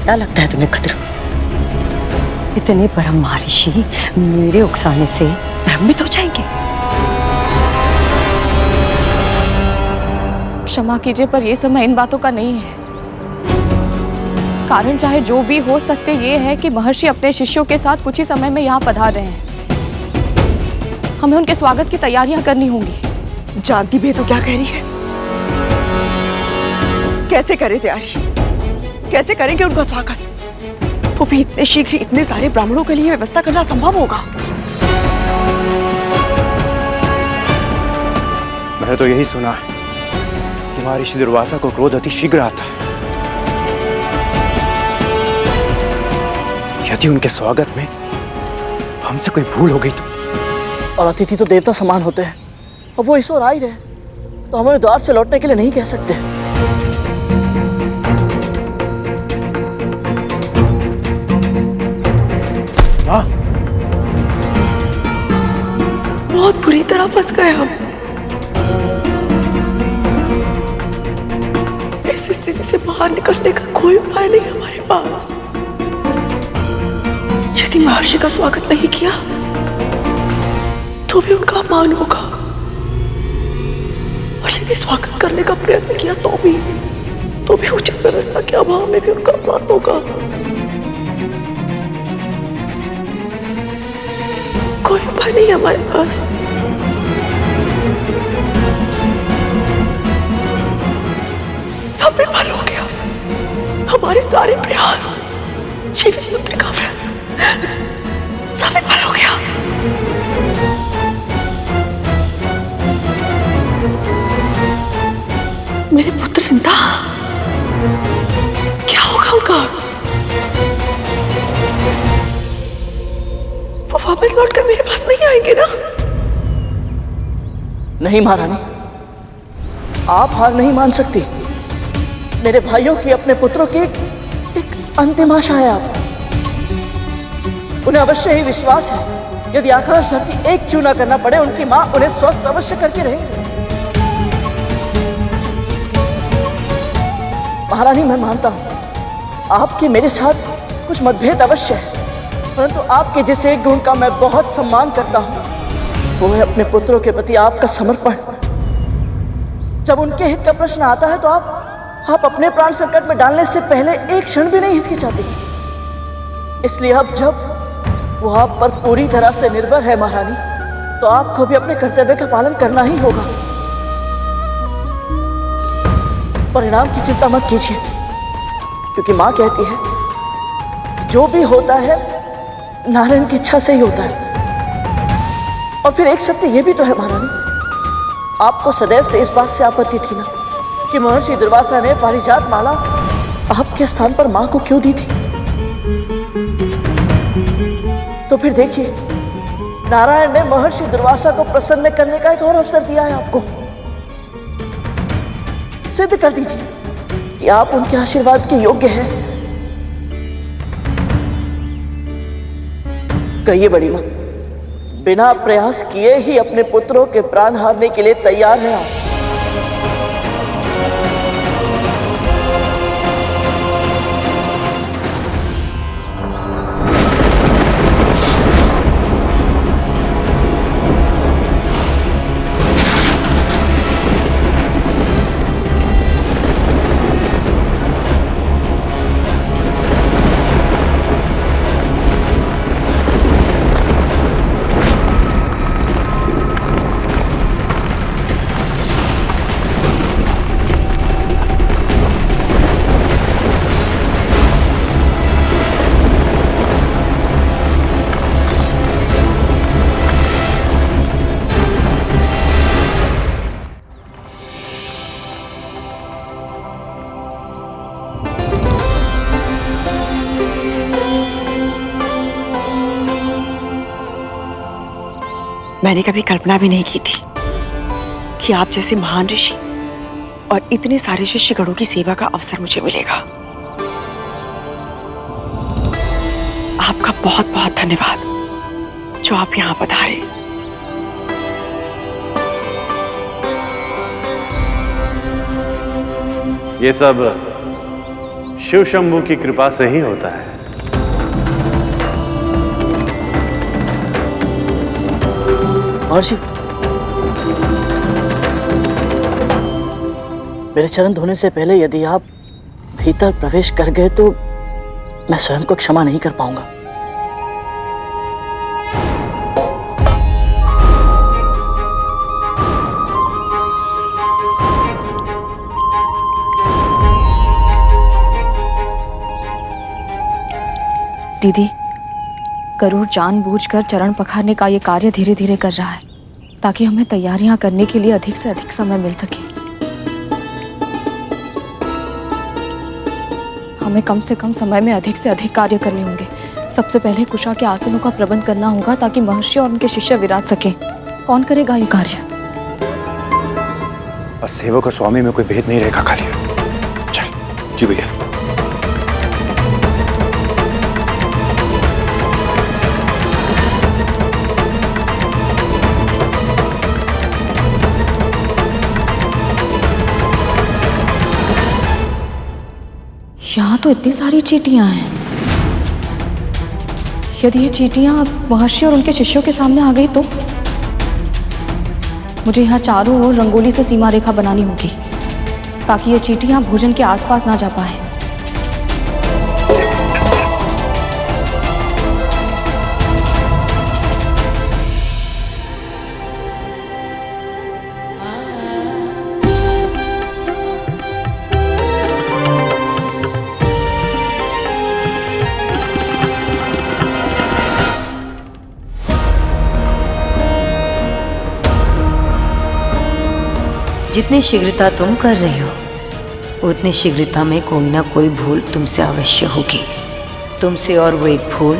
क्या लगता है तुम्हें कद्रू? इतने परम महर्षि मेरे उकसाने से भ्रमित हो जाएंगे? क्षमा कीजिए, पर यह समय इन बातों का नहीं है। कारण चाहे जो भी हो, सत्य ये है कि महर्षि अपने शिष्यों के साथ कुछ ही समय में यहाँ पधार रहे हैं। हमें उनके स्वागत की तैयारियां करनी होंगी। जानती भी है तो क्या कह रही है? कैसे करें तैयारी? कैसे करेंगे उनका स्वागत? वो भी इतने शीघ्र इतने सारे ब्राह्मणों के लिए व्यवस्था करना संभव होगा? मैंने तो यही सुना है कि महर्षि दुर्वासा को क्रोध अति शीघ्र आता है। यदि उनके स्वागत में हमसे कोई भूल हो गई तो? और अतिथि तो देवता समान होते हैं, अब वो इस ओर आ ही रहे, तो हमें द्वार से लौटने के लिए नहीं कह सकते। बहुत बुरी तरह फंस गए हम। इस स्थिति से बाहर निकलने का कोई उपाय नहीं हमारे पास। यदि महर्षि का स्वागत नहीं किया तो भी उनका अपमान होगा, और यदि स्वागत करने का प्रयत्न किया तो भी उचित व्यवस्था के अभाव में भी उनका अपमान होगा। कोई उपाय नहीं है हमारे पास। सब विफल हो गया, हमारे सारे प्रयास, जीवित पुत्र का व्रत सब विफल हो गया। मेरे पुत्र विंदा, क्या होगा उनका? वो वापस लौटकर मेरे पास नहीं आएंगे ना? नहीं महारानी, आप हार नहीं मान सकती। मेरे भाइयों की, अपने पुत्रों की एक अंतिम आशा है आप। उन्हें अवश्य ही विश्वास है, यदि आकाश धरती एक चूना करना पड़े, उनकी मां उन्हें स्वस्थ अवश्य करके रहेगी। महारानी, मैं मानता हूं आपके मेरे साथ कुछ मतभेद अवश्य है, परंतु आपके जिस एक गुण का मैं बहुत सम्मान करता हूं, वो है अपने पुत्रों के प्रति आपका समर्पण। जब उनके हित का प्रश्न आता है तो आप अपने प्राण संकट में डालने से पहले एक क्षण भी नहीं हिचकिचाते। इसलिए अब जब वो आप पर पूरी तरह से निर्भर है महारानी, तो आपको भी अपने कर्तव्य का पालन करना ही होगा। परिणाम की चिंता मत कीजिए, क्योंकि मां कहती है जो भी होता है नारायण की इच्छा से ही होता है। और फिर एक सत्य ये भी तो है महारानी, आपको सदैव से इस बात से आपत्ति थी ना कि महर्षि दुर्वासा ने पारिजात माला आपके स्थान पर मां को क्यों दी थी। तो फिर देखिए, नारायण ने महर्षि दुर्वासा को प्रसन्न करने का एक और अवसर दिया है आपको। सिद्ध कर दीजिए कि आप उनके आशीर्वाद के योग्य हैं। कहिए बड़ी मां, बिना प्रयास किए ही अपने पुत्रों के प्राण हारने के लिए तैयार हैं आप? मैंने कभी कल्पना भी नहीं की थी कि आप जैसे महान ऋषि और इतने सारे शिष्यगणों की सेवा का अवसर मुझे मिलेगा। आपका बहुत बहुत धन्यवाद जो आप यहाँ पधारे। ये सब शिव शंभू की कृपा से ही होता है। महर्षि, मेरे चरण धोने से पहले यदि आप भीतर प्रवेश कर गए तो मैं स्वयं को क्षमा नहीं कर पाऊंगा। दीदी, गरुड़ जानबूझकर चरण पखारने का ये कार्य धीरे धीरे कर रहा है ताकि हमें तैयारियां करने के लिए अधिक से अधिक समय मिल सके। हमें कम से कम समय में अधिक से अधिक कार्य करने होंगे। सबसे पहले कुशा के आसनों का प्रबंध करना होगा ताकि महर्षि और उनके शिष्य विराज सके। कौन करेगा ये कार्य? और सेवक और स्वामी में कोई भेद नहीं रहेगा खाली। चल जी भैया। यहाँ तो इतनी सारी चींटियां हैं। यदि ये चींटियां महर्षि और उनके शिष्यों के सामने आ गई तो मुझे यहाँ चारों ओर रंगोली से सीमा रेखा बनानी होगी ताकि ये चींटियां भोजन के आसपास ना जा पाए। जितनी शीघ्रता तुम कर रही हो उतनी शीघ्रता में कोई ना कोई भूल तुमसे अवश्य होगी। तुमसे और वो एक भूल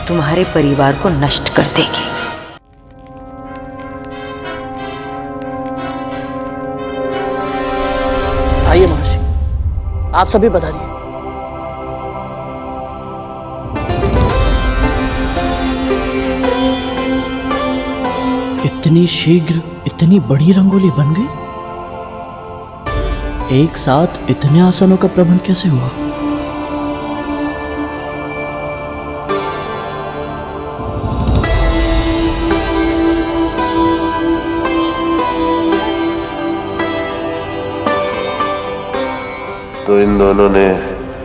तुम्हारे परिवार को नष्ट कर देगी। आइए महर्षि, आप सभी बताइए। इतनी शीघ्र इतनी बड़ी रंगोली बन गई? एक साथ इतने आसनों का प्रबंध कैसे हुआ? तो इन दोनों ने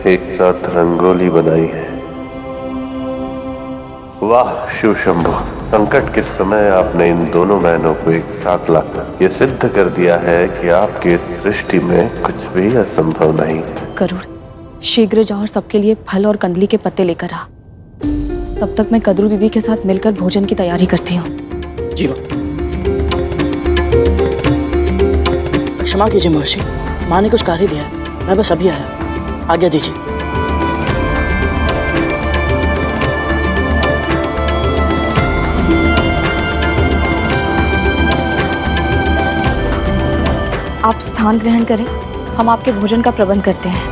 एक साथ रंगोली बनाई है। वाह शिव शंभु, संकट के समय आपने इन दोनों बहनों को एक साथ लाकर ये सिद्ध कर दिया है कि आपकी सृष्टि में कुछ भी असंभव नहीं। गरुड़, शीघ्र जाओ और सबके लिए फल और कंदली के पत्ते लेकर आ। तब तक मैं कद्रू दीदी के साथ मिलकर भोजन की तैयारी करती हूँ। जी माँ। क्षमा कीजिए महर्षि, माँ ने कुछ कार्य दिया है, मैं बस अभी आया, आज्ञा दीजिए। आप स्थान ग्रहण करें, हम आपके भोजन का प्रबंध करते हैं।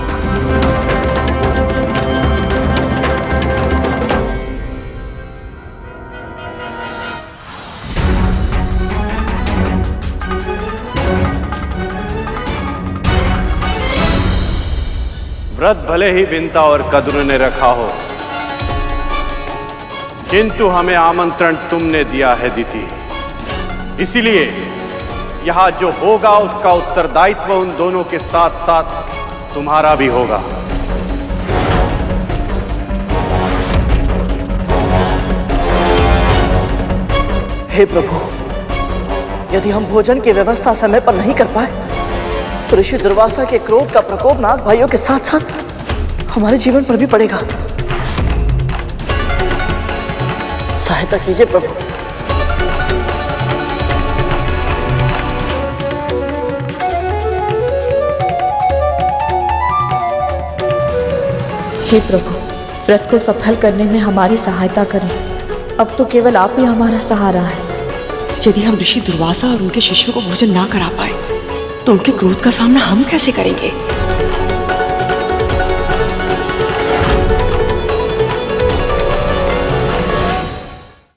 व्रत भले ही विंता और कद्रू ने रखा हो, किंतु हमें आमंत्रण तुमने दिया है दीदी। इसीलिए यहां जो होगा उसका उत्तरदायित्व उन दोनों के साथ साथ तुम्हारा भी होगा। हे प्रभु, यदि हम भोजन की व्यवस्था समय पर नहीं कर पाए तो ऋषि दुर्वासा के क्रोध का प्रकोप नाग भाइयों के साथ साथ हमारे जीवन पर भी पड़ेगा। सहायता कीजिए प्रभु। हे प्रभु, व्रत को सफल करने में हमारी सहायता करें। अब तो केवल आप ही हमारा सहारा है। यदि हम ऋषि दुर्वासा और उनके शिष्यों को भोजन ना करा पाए तो उनके क्रोध का सामना हम कैसे करेंगे?